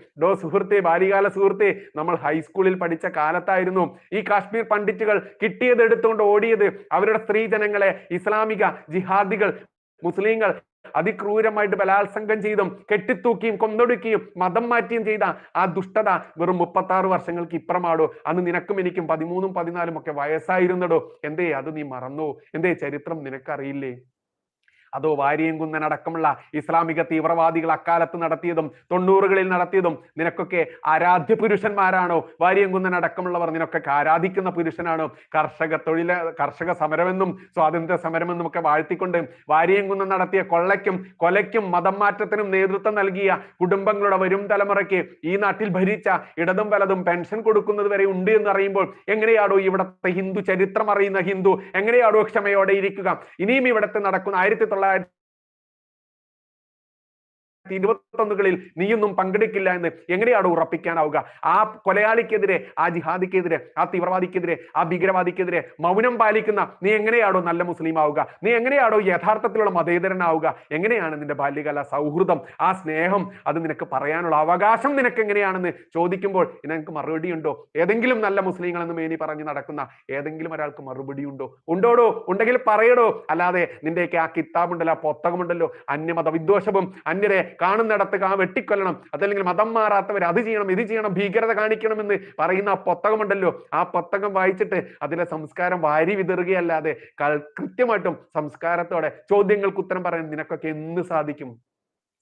സുഹൃത്തെ, ബാല്യകാല സുഹൃത്തെ, നമ്മൾ ഹൈസ്കൂളിൽ പഠിച്ച കാലത്തായിരുന്നു ഈ കാശ്മീർ പണ്ഡിറ്റുകൾ എടുത്തുകൊണ്ട് ഓടിയത്. അവരുടെ സ്ത്രീജനങ്ങളെ ഇസ്ലാമിക ജിഹാദികൾ, മുസ്ലിങ്ങൾ അതിക്രൂരമായിട്ട് ബലാത്സംഗം ചെയ്തും കെട്ടിത്തൂക്കിയും കൊന്നൊടുക്കിയും മതം മാറ്റിയും ചെയ്ത ആ ദുഷ്ടത വെറും 36 വർഷങ്ങൾക്ക് ഇപ്പുറമാടോ? അന്ന് നിനക്കും എനിക്കും 13-14 ഒക്കെ വയസ്സായിരുന്നടോ. എന്തേ അത് നീ മറന്നോ? എന്തേ ചരിത്രം നിനക്കറിയില്ലേ? അതോ വാരിയംകുന്നൻ അടക്കമുള്ള ഇസ്ലാമിക തീവ്രവാദികൾ അക്കാലത്ത് നടത്തിയതും 90കളിൽ നടത്തിയതും നിനക്കൊക്കെ ആരാധ്യ പുരുഷന്മാരാണോ? വാരിയംകുന്നൻ അടക്കമുള്ളവർ നിനക്കൊക്കെ ആരാധിക്കുന്ന പുരുഷനാണോ? കർഷക സമരമെന്നും സ്വാതന്ത്ര്യ സമരമെന്നും ഒക്കെ വാഴ്ത്തിക്കൊണ്ട് വാരിയംകുന്നൻ നടത്തിയ കൊലയ്ക്കും മതം മാറ്റത്തിനും നേതൃത്വം നൽകിയ കുടുംബങ്ങളുടെ വരും തലമുറയ്ക്ക് ഈ നാട്ടിൽ ഭരിച്ച ഇടതും വലതും പെൻഷൻ കൊടുക്കുന്നത് വരെ ഉണ്ട് എന്ന് അറിയുമ്പോൾ എങ്ങനെയാണോ ഇവിടത്തെ ഹിന്ദു ചരിത്രം അറിയുന്ന ഹിന്ദു എങ്ങനെയാണോ ക്ഷമയോടെ ഇരിക്കുക? ഇനിയും ഇവിടത്തെ നടക്കുന്ന 1921 നീയൊന്നും പങ്കെടുക്കില്ല എന്ന് എങ്ങനെയാണോ ഉറപ്പിക്കാനാവുക? ആ കൊലയാളിക്കെതിരെ, ആ ജിഹാദിക്കെതിരെ, ആ തീവ്രവാദിക്കെതിരെ, ആ ഭീകരവാദിക്കെതിരെ മൗനം പാലിക്കുന്ന നീ എങ്ങനെയാണോ നല്ല മുസ്ലിം ആവുക? നീ എങ്ങനെയാണോ യഥാർത്ഥത്തിലുള്ള മതേതരനാവുക? എങ്ങനെയാണ് നിന്റെ ബാല്യകാല സൗഹൃദം, ആ സ്നേഹം, അത് നിനക്ക് പറയാനുള്ള അവകാശം നിനക്ക് എങ്ങനെയാണെന്ന് ചോദിക്കുമ്പോൾ നിനക്ക് മറുപടി ഉണ്ടോ? ഏതെങ്കിലും നല്ല മുസ്ലിങ്ങൾ എന്ന് മേനി പറഞ്ഞ് നടക്കുന്ന ഏതെങ്കിലും ഒരാൾക്ക് മറുപടി ഉണ്ടോ? ഉണ്ടോടോ? ഉണ്ടെങ്കിൽ പറയടോ. അല്ലാതെ നിന്റെയൊക്കെ ആ കിതാബുണ്ടല്ലോ, ആ പുസ്തകമുണ്ടല്ലോ, അന്യമത വിദ്വേഷവും അന്യരെ കാണുന്നിടത്ത് വെട്ടിക്കൊല്ലണം, അതല്ലെങ്കിൽ മതം മാറാത്തവർ അത് ചെയ്യണം, ഇത് ചെയ്യണം, ഭീകരത കാണിക്കണമെന്ന് പറയുന്ന ആ പുസ്തകമുണ്ടല്ലോ, ആ പുസ്തകം വായിച്ചിട്ട് അതിലെ സംസ്കാരം വാരി വിതറുകയല്ലാതെ കൃത്യമായിട്ടും സംസ്കാരത്തോടെ ചോദ്യങ്ങൾക്ക് ഉത്തരം പറയാൻ നിനക്കൊക്കെ എന്ന് സാധിക്കും?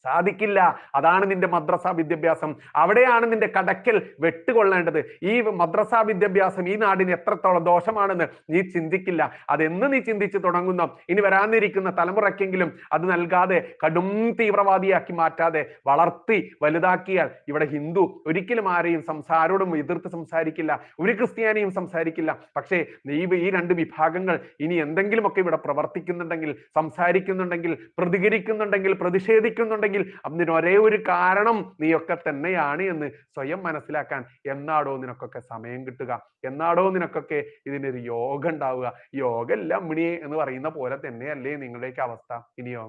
സാധിക്കില്ല. അതാണ് നിന്റെ മദ്രസ വിദ്യാഭ്യാസം. അവിടെയാണ് നിന്റെ കടക്കൽ വെട്ടുകൊള്ളേണ്ടത്. ഈ മദ്രസ വിദ്യാഭ്യാസം ഈ നാടിന് എത്രത്തോളം ദോഷമാണെന്ന് നീ ചിന്തിക്കില്ല. അതെന്ന് നീ ചിന്തിച്ചു തുടങ്ങുന്ന ഇനി വരാനിരിക്കുന്ന തലമുറയ്ക്കെങ്കിലും അത് നൽകാതെ കടും തീവ്രവാദിയാക്കി മാറ്റാതെ വളർത്തി വലുതാക്കിയാൽ ഇവിടെ ഹിന്ദു ഒരിക്കലും ആരെയും ആരോടും എതിർത്ത് സംസാരിക്കില്ല, ഒരു ക്രിസ്ത്യാനിയും സംസാരിക്കില്ല. പക്ഷേ ഈ രണ്ട് വിഭാഗങ്ങൾ ഇനി എന്തെങ്കിലുമൊക്കെ ഇവിടെ പ്രവർത്തിക്കുന്നുണ്ടെങ്കിൽ, സംസാരിക്കുന്നുണ്ടെങ്കിൽ, പ്രതികരിക്കുന്നുണ്ടെങ്കിൽ, പ്രതിഷേധിക്കുന്നുണ്ടെങ്കിൽ അതിന് ഒരേ ഒരു കാരണം നീയൊക്കെ തന്നെയാണ് എന്ന് സ്വയം മനസ്സിലാക്കാൻ എന്നാടോ നിനക്കൊക്കെ സമയം കിട്ടുക? എന്നാടോ നിനക്കൊക്കെ ഇതിനൊരു യോഗം ഉണ്ടാവുക? യോഗല്ല അമ്മിണിയെ എന്ന് പറയുന്ന പോലെ തന്നെയല്ലേ നിങ്ങളുടെയൊക്കെ അവസ്ഥ? ഇനിയോ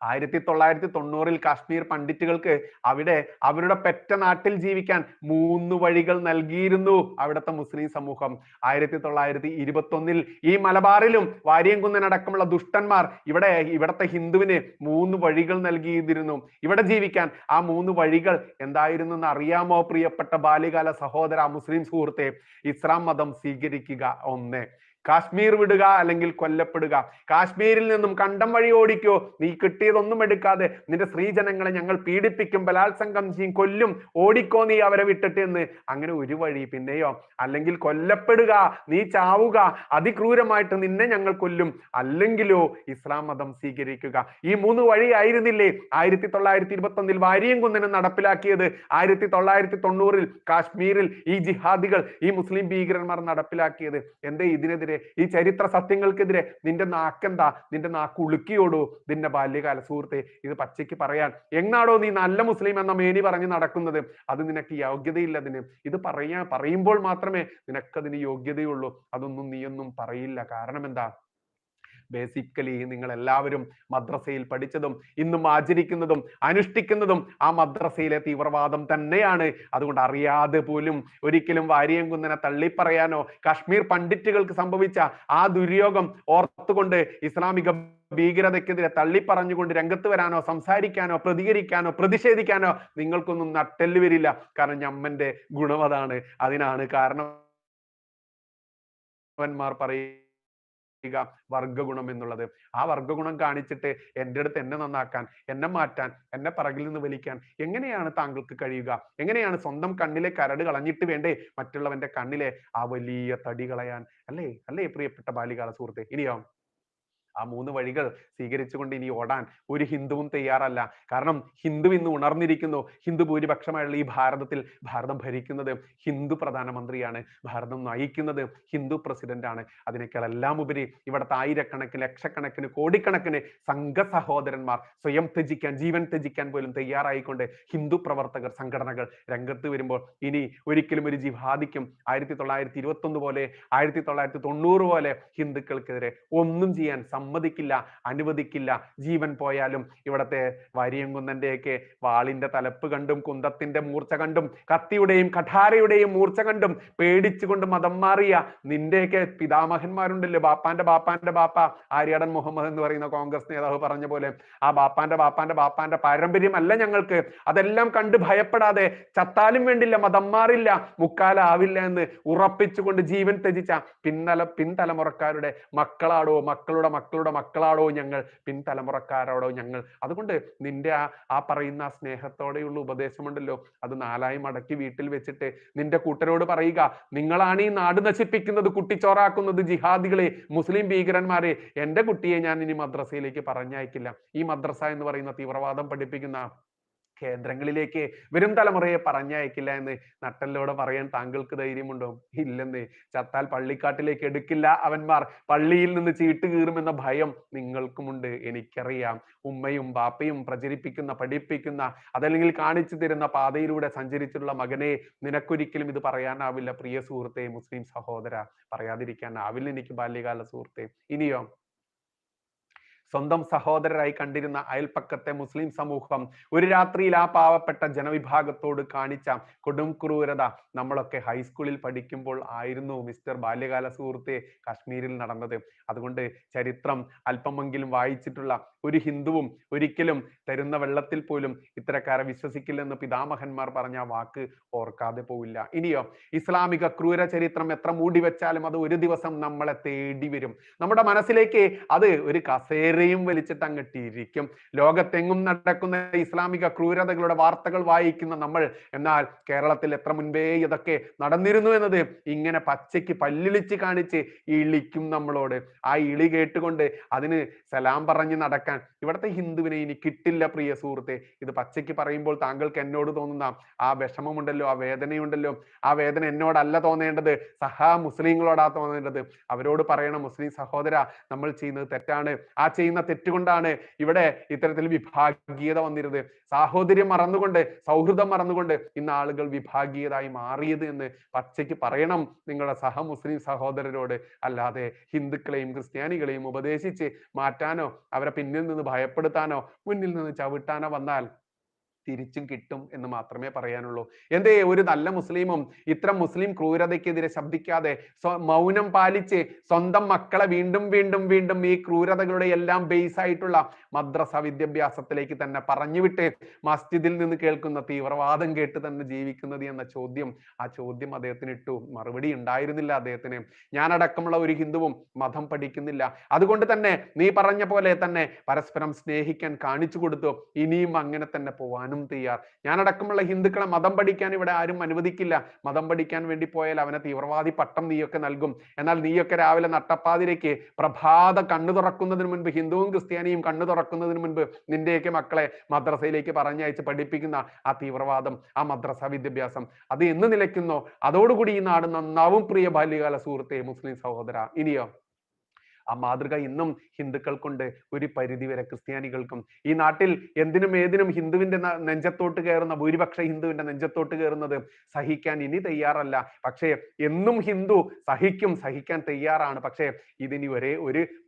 1990 കാശ്മീർ പണ്ഡിറ്റുകൾക്ക് അവിടെ അവരുടെ പെറ്റ നാട്ടിൽ ജീവിക്കാൻ 3 വഴികൾ നൽകിയിരുന്നു അവിടുത്തെ മുസ്ലിം സമൂഹം. 1921 ഈ മലബാറിലും വാരിയംകുന്നൻ അടക്കമുള്ള ദുഷ്ടന്മാർ ഇവിടത്തെ ഹിന്ദുവിന് 3 വഴികൾ നൽകിയിരുന്നു ഇവിടെ ജീവിക്കാൻ. ആ 3 വഴികൾ എന്തായിരുന്നു എന്ന് അറിയാമോ പ്രിയപ്പെട്ട ബാല്യകാല സഹോദര മുസ്ലിം സുഹൃത്തെ? ഇസ്ലാം മതം സ്വീകരിക്കുക 1, കാശ്മീർ വിടുക അല്ലെങ്കിൽ കൊല്ലപ്പെടുക. കാശ്മീരിൽ നിന്നും കണ്ടം വഴി ഓടിക്കോ, നീ കിട്ടിയതൊന്നും എടുക്കാതെ നിന്റെ സ്ത്രീജനങ്ങളെ ഞങ്ങൾ പീഡിപ്പിക്കും, ബലാത്സംഗം ചെയ്യും, കൊല്ലും, ഓടിക്കോ നീ അവരെ വിട്ടിട്ട് എന്ന്. അങ്ങനെ ഒരു വഴി. പിന്നെയോ, അല്ലെങ്കിൽ കൊല്ലപ്പെടുക, നീ ചാവുക, അതിക്രൂരമായിട്ട് നിന്നെ ഞങ്ങൾ കൊല്ലും, അല്ലെങ്കിലോ ഇസ്ലാം മതം സ്വീകരിക്കുക. ഈ 3 വഴി ആയിരുന്നില്ലേ 1921 വാരിയംകുന്നൻ നടപ്പിലാക്കിയത്? 1990 കാശ്മീരിൽ ഈ ജിഹാദികൾ, ഈ മുസ്ലിം ഭീകരന്മാർ നടപ്പിലാക്കിയത്? എന്തേ ഇതിനെതിരെ സുഹൃത്തെ, ഈ ചരിത്ര സത്യങ്ങൾക്കെതിരെ നിന്റെ നാക്കെന്താ? നിന്റെ നാക്ക് ഉളുക്കിയോടൂ നിന്റെ ബാല്യകാല സുഹൃത്തെ? ഇത് പച്ചയ്ക്ക് പറയാൻ എന്നാടോ നീ നല്ല മുസ്ലിം എന്ന മേനി പറഞ്ഞ് നടക്കുന്നത്? അത് നിനക്ക് യോഗ്യതയില്ല അതിന്. ഇത് പറയുമ്പോൾ മാത്രമേ നിനക്കതിന് യോഗ്യതയുള്ളൂ. അതൊന്നും നീയൊന്നും പറയില്ല. കാരണം എന്താ? ബേസിക്കലി നിങ്ങൾ എല്ലാവരും മദ്രസയിൽ പഠിച്ചതും ഇന്നും ആചരിക്കുന്നതും അനുഷ്ഠിക്കുന്നതും ആ മദ്രസയിലെ തീവ്രവാദം തന്നെയാണ്. അതുകൊണ്ട് അറിയാതെ പോലും ഒരിക്കലും വാരിയംകുന്നനെ തള്ളിപ്പറയാനോ കാശ്മീർ പണ്ഡിറ്റുകൾക്ക് സംഭവിച്ച ആ ദുര്യോഗം ഓർത്തുകൊണ്ട് ഇസ്ലാമിക ഭീകരതയ്ക്കെതിരെ തള്ളിപ്പറഞ്ഞുകൊണ്ട് രംഗത്ത് വരാനോ സംസാരിക്കാനോ പ്രതികരിക്കാനോ പ്രതിഷേധിക്കാനോ നിങ്ങൾക്കൊന്നും നട്ടെല്ല് വരില്ല. കാരണം ഞമ്മന്റെ ഗുണം അതാണ്. അതിനാണ് കാരണവന്മാർ പറയുക വർഗഗുണം എന്നുള്ളത്. ആ വർഗഗുണം കാണിച്ചിട്ട് എൻ്റെ അടുത്ത് എന്നെ നന്നാക്കാൻ, എന്നെ മാറ്റാൻ, എന്നെ പറകിൽ നിന്ന് വലിക്കാൻ എങ്ങനെയാണ് താങ്കൾക്ക് കഴിയുക? എങ്ങനെയാണ് സ്വന്തം കണ്ണിലെ കരട് കളഞ്ഞിട്ട് വേണ്ടേ മറ്റുള്ളവന്റെ കണ്ണിലെ ആ വലിയ തടി കളയാൻ? അല്ലേ അല്ലേ പ്രിയപ്പെട്ട ബാല്യകാല സുഹൃത്തെ? ഇനിയോ ആ 3 വഴികൾ സ്വീകരിച്ചുകൊണ്ട് ഇനി ഓടാൻ ഒരു ഹിന്ദുവും തയ്യാറല്ല. കാരണം ഹിന്ദു ഇന്ന് ഉണർന്നിരിക്കുന്നു. ഹിന്ദു ഭൂരിപക്ഷമായുള്ള ഈ ഭാരതത്തിൽ ഭാരതം ഭരിക്കുന്നത് ഹിന്ദു പ്രധാനമന്ത്രിയാണ്. ഭാരതം നയിക്കുന്നത് ഹിന്ദു പ്രസിഡന്റ് ആണ്. അതിനേക്കാളെല്ലാം ഉപരി ഇവിടുത്തെ ആയിരക്കണക്കിന് ലക്ഷക്കണക്കിന് കോടിക്കണക്കിന് സംഘ സഹോദരന്മാർ സ്വയം ത്യജിക്കാൻ, ജീവൻ ത്യജിക്കാൻ പോലും തയ്യാറായിക്കൊണ്ട് ഹിന്ദു പ്രവർത്തകർ സംഘടനകൾ രംഗത്ത് വരുമ്പോൾ ഇനി ഒരിക്കലും ഒരു ജിഹാദിക്കും 1921 പോലെ 1990 പോലെ ഹിന്ദുക്കൾക്കെതിരെ ഒന്നും ചെയ്യാൻ സമ്മതിക്കില്ല, അനുവദിക്കില്ല. ജീവൻ പോയാലും ഇവിടത്തെ വാരിയംകുന്നന്റെയൊക്കെ വാളിന്റെ തലപ്പ് കണ്ടും കുന്തത്തിന്റെ മൂർച്ച കണ്ടും കത്തിയുടെയും കഠാരയുടെയും മൂർച്ച കണ്ടും പേടിച്ചുകൊണ്ട് മതം മാറിയ നിന്റെയൊക്കെ പിതാമഹന്മാരുണ്ടല്ലോ, ബാപ്പാന്റെ ബാപ്പ ആര്യാടൻ മുഹമ്മദ് എന്ന് പറയുന്ന കോൺഗ്രസ് നേതാവ് പറഞ്ഞ പോലെ ആ ബാപ്പാന്റെ പാരമ്പര്യമല്ല ഞങ്ങൾക്ക്. അതെല്ലാം കണ്ട് ഭയപ്പെടാതെ ചത്താലും വേണ്ടില്ല, മതം മാറില്ല, മുക്കാലാവില്ല എന്ന് ഉറപ്പിച്ചുകൊണ്ട് ജീവൻ ത്യജിച്ച പിൻതലമുറക്കാരുടെ മക്കളാടോ, മക്കളുടെ മക്കളാടോ ഞങ്ങൾ, പിൻതലമുറക്കാരോടോ ഞങ്ങൾ. അതുകൊണ്ട് നിന്റെ ആ പറയുന്ന സ്നേഹത്തോടെയുള്ള ഉപദേശമുണ്ടല്ലോ, അത് 4ആയി മടക്കി വീട്ടിൽ വെച്ചിട്ട് നിന്റെ കൂട്ടരോട് പറയുക, നിങ്ങളാണ് ഈ നാട് നശിപ്പിക്കുന്നത്, കുട്ടിച്ചോറാക്കുന്നത്, ജിഹാദികളെ, മുസ്ലിം ഭീകരന്മാരെ. എൻ്റെ കുട്ടിയെ ഞാൻ ഇനി മദ്രസയിലേക്ക് പറഞ്ഞയക്കില്ല. ഈ മദ്രസ എന്ന് പറയുന്ന തീവ്രവാദം പഠിപ്പിക്കുന്ന കേന്ദ്രങ്ങളിലേക്ക് വരും തലമുറയെ പറഞ്ഞയക്കില്ല എന്ന് നട്ടല്ലോടെ പറയാൻ താങ്കൾക്ക് ധൈര്യമുണ്ടോ? ഇല്ലെന്നേ. ചത്താൽ പള്ളിക്കാട്ടിലേക്ക് എടുക്കില്ല അവന്മാർ, പള്ളിയിൽ നിന്ന് ചീട്ട് കീറുമെന്ന ഭയം നിങ്ങൾക്കുമുണ്ട്, എനിക്കറിയാം. ഉമ്മയും ബാപ്പയും പ്രചരിപ്പിക്കുന്ന, പഠിപ്പിക്കുന്ന, അതല്ലെങ്കിൽ കാണിച്ചു തരുന്ന പാതയിലൂടെ സഞ്ചരിച്ചിട്ടുള്ള മകനെ നിനക്കൊരിക്കലും ഇത് പറയാനാവില്ല പ്രിയ സുഹൃത്തെ, മുസ്ലിം സഹോദര. പറയാതിരിക്കാനാവില്ല എനിക്ക് ബാല്യകാല സുഹൃത്തെ. ഇനിയോ സ്വന്തം സഹോദരരായി കണ്ടിരുന്ന അയൽപ്പക്കത്തെ മുസ്ലിം സമൂഹം ഒരു രാത്രിയിൽ ആ പാവപ്പെട്ട ജനവിഭാഗത്തോട് കാണിച്ച കൊടും ക്രൂരത നമ്മളൊക്കെ ഹൈസ്കൂളിൽ പഠിക്കുമ്പോൾ ആയിരുന്നു മിസ്റ്റർ ബാല്യകാല സുഹൃത്തെ കാശ്മീരിൽ നടന്നത്. അതുകൊണ്ട് ചരിത്രം അല്പമെങ്കിലും വായിച്ചിട്ടുള്ള ഒരു ഹിന്ദുവും ഒരിക്കലും തരുന്ന വെള്ളത്തിൽ പോലും ഇത്തരക്കാരെ വിശ്വസിക്കില്ലെന്ന് പിതാമഹന്മാർ പറഞ്ഞ വാക്ക് ഓർക്കാതെ പോവില്ല. ഇനിയോ ഇസ്ലാമിക ക്രൂര ചരിത്രം എത്ര മൂടി വെച്ചാലും അത് ഒരു ദിവസം നമ്മളെ തേടി വരും. നമ്മുടെ മനസ്സിലേക്ക് അത് ഒരു കസേരയും വലിച്ചിട്ട് അങ്ങട്ടിരിക്കും. ലോകത്തെങ്ങും നടക്കുന്ന ഇസ്ലാമിക ക്രൂരതകളുടെ വാർത്തകൾ വായിക്കുന്ന നമ്മൾ, എന്നാൽ കേരളത്തിൽ എത്ര മുൻപേ ഇതൊക്കെ നടന്നിരുന്നു എന്നത് ഇങ്ങനെ പച്ചയ്ക്ക് പല്ലിളിച്ച് കാണിച്ച് ഇളിക്കും നമ്മളോട്. ആ ഇളി കേട്ടുകൊണ്ട് അതിന് സലാം പറഞ്ഞ് നടക്കാൻ ഇവിടുത്തെ ഹിന്ദുവിനെ ഇനി കിട്ടില്ല പ്രിയ സുഹൃത്തെ. ഇത് പച്ചയ്ക്ക് പറയുമ്പോൾ താങ്കൾക്ക് എന്നോട് തോന്നുന്ന ആ വിഷമമുണ്ടല്ലോ, ആ വേദനയുണ്ടല്ലോ, ആ വേദന എന്നോടല്ല തോന്നേണ്ടത്, മുസ്ലിങ്ങളോടാ തോന്നേണ്ടത്. അവരോട് പറയണം, മുസ്ലിം സഹോദര, നമ്മൾ ചെയ്യുന്നത് തെറ്റാണ്. ആ ചെയ്യുന്ന തെറ്റുകൊണ്ടാണ് ഇവിടെ ഇത്തരത്തിൽ വിഭാഗീയത വന്നിരുന്നത്. സാഹോദര്യം മറന്നുകൊണ്ട്, സൗഹൃദം മറന്നുകൊണ്ട് ഇന്ന് ആളുകൾ വിഭാഗീയതായി മാറിയത് എന്ന് പച്ചയ്ക്ക് പറയണം നിങ്ങളുടെ മുസ്ലിം സഹോദരരോട്. അല്ലാതെ ഹിന്ദുക്കളെയും ക്രിസ്ത്യാനികളെയും ഉപദേശിച്ച് മാറ്റാനോ അവരെ പിന്നിൽ നിന്ന് ഭയപ്പെടുത്താനോ മുന്നിൽ നിന്ന് ചവിട്ടാനോ വന്നാൽ തിരിച്ചും കിട്ടും എന്ന് മാത്രമേ പറയാനുള്ളൂ. എന്തേ ഒരു നല്ല മുസ്ലിമും ഇത്തരം മുസ്ലിം ക്രൂരതയ്ക്കെതിരെ ശബ്ദിക്കാതെ മൗനം പാലിച്ച് സ്വന്തം മക്കളെ വീണ്ടും വീണ്ടും വീണ്ടും ഈ ക്രൂരതകളുടെ എല്ലാം ബേസ് ആയിട്ടുള്ള മദ്രസ വിദ്യാഭ്യാസത്തിലേക്ക് തന്നെ പറഞ്ഞുവിട്ട് മസ്ജിദിൽ നിന്ന് കേൾക്കുന്ന തീവ്രവാദം കേട്ട് തന്നെ ജീവിക്കുന്നത് എന്ന ചോദ്യം, ആ ചോദ്യം അദ്ദേഹത്തിന് ഇട്ടു. മറുപടി ഉണ്ടായിരുന്നില്ല അദ്ദേഹത്തിന്. ഞാനടക്കമുള്ള ഒരു ഹിന്ദുവും മതം പഠിക്കുന്നില്ല, അതുകൊണ്ട് തന്നെ നീ പറഞ്ഞ പോലെ തന്നെ പരസ്പരം സ്നേഹിക്കാൻ കാണിച്ചു കൊടുത്തു, ഇനിയും അങ്ങനെ തന്നെ പോവാനും ഞാനും തയ്യാർ. ഞാനടക്കമുള്ള ഹിന്ദുക്കളെ മതം പഠിക്കാൻ ഇവിടെ ആരും അനുവദിക്കില്ല. മതം പഠിക്കാൻ വേണ്ടി പോയാൽ അവനെ തീവ്രവാദി പട്ടം നീയൊക്കെ നൽകും. എന്നാൽ നീയൊക്കെ രാവിലെ നട്ടപ്പാതിരയ്ക്ക് പ്രഭാത കണ്ണു തുറക്കുന്നതിന് മുൻപ്, ഹിന്ദുവും ക്രിസ്ത്യാനിയും കണ്ണു തുറക്കുന്നതിന് മുൻപ് നിന്റെയൊക്കെ മക്കളെ മദ്രസയിലേക്ക് പറഞ്ഞയച്ച് പഠിപ്പിക്കുന്ന ആ തീവ്രവാദം, ആ മദ്രസ വിദ്യാഭ്യാസം, അത് എന്ന് നിലയ്ക്കുന്നോ അതോടുകൂടി ഈ നാട് നന്നാവും പ്രിയ ബാല്യകാല സുഹൃത്തെ മുസ്ലിം സഹോദര. ഇനിയോ ആ മാതൃക ഇന്നും ഹിന്ദുക്കൾക്കുണ്ട്, ഒരു പരിധിവരെ ക്രിസ്ത്യാനികൾക്കും. ഈ നാട്ടിൽ എന്തിനും ഏതിനും ഹിന്ദുവിന്റെ നെഞ്ചത്തോട്ട് കയറുന്ന, ഭൂരിപക്ഷ ഹിന്ദുവിന്റെ നെഞ്ചത്തോട്ട് കയറുന്നത് സഹിക്കാൻ ഇനി തയ്യാറല്ല. പക്ഷേ എന്നും ഹിന്ദു സഹിക്കാൻ തയ്യാറാണ്. പക്ഷേ ഇതിനി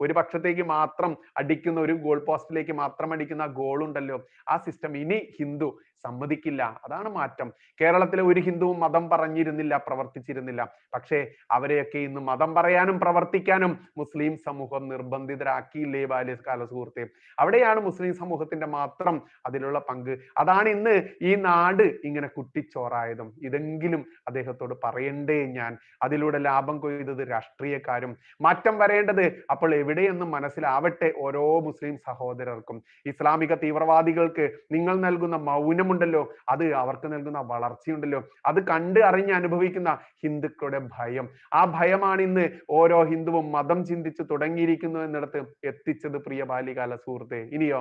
ഒരു പക്ഷത്തേക്ക് മാത്രം അടിക്കുന്ന, ഒരു ഗോൾ പോസ്റ്റിലേക്ക് മാത്രം അടിക്കുന്ന ഗോൾ ഉണ്ടല്ലോ, ആ സിസ്റ്റം ഇനി ഹിന്ദു സമ്മതിക്കില്ല. അതാണ് മാറ്റം. കേരളത്തിലെ ഒരു ഹിന്ദുവും മതം പറഞ്ഞിരുന്നില്ല, പ്രവർത്തിച്ചിരുന്നില്ല. പക്ഷേ അവരെയൊക്കെ ഇന്ന് മതം പറയാനും പ്രവർത്തിക്കാനും മുസ്ലിം സമൂഹം നിർബന്ധിതരാക്കിയില്ലേ ബാല്യകാല സുഹൃത്തെ? അവിടെയാണ് മുസ്ലിം സമൂഹത്തിന്റെ മാത്രം അതിലുള്ള പങ്ക്. അതാണ് ഇന്ന് ഈ നാട് ഇങ്ങനെ കുട്ടിച്ചോറായതും. ഇതെങ്കിലും അദ്ദേഹത്തോട് പറയണ്ടേ ഞാൻ. അതിലൂടെ ലാഭം കൊയ്തത് രാഷ്ട്രീയക്കാരും. മാറ്റം വരേണ്ടത് അപ്പോൾ എവിടെയെന്നും മനസ്സിലാവട്ടെ ഓരോ മുസ്ലിം സഹോദരർക്കും. ഇസ്ലാമിക തീവ്രവാദികൾക്ക് നിങ്ങൾ നൽകുന്ന മൗനമുണ്ടല്ലോ, അത് അവർക്ക് നൽകുന്ന വളർച്ചയുണ്ടല്ലോ, അത് കണ്ട് അറിഞ്ഞ് അനുഭവിക്കുന്ന ഹിന്ദുക്കളുടെ ഭയം, ആ ഭയമാണ് ഇന്ന് ഓരോ ഹിന്ദുവും മതം ചിന്തിച്ചു തുടങ്ങിയിരിക്കുന്നു എന്നിടത്ത് എത്തിച്ചത് പ്രിയ ബാല്യകാല സുഹൃത്തെ. ഇനിയോ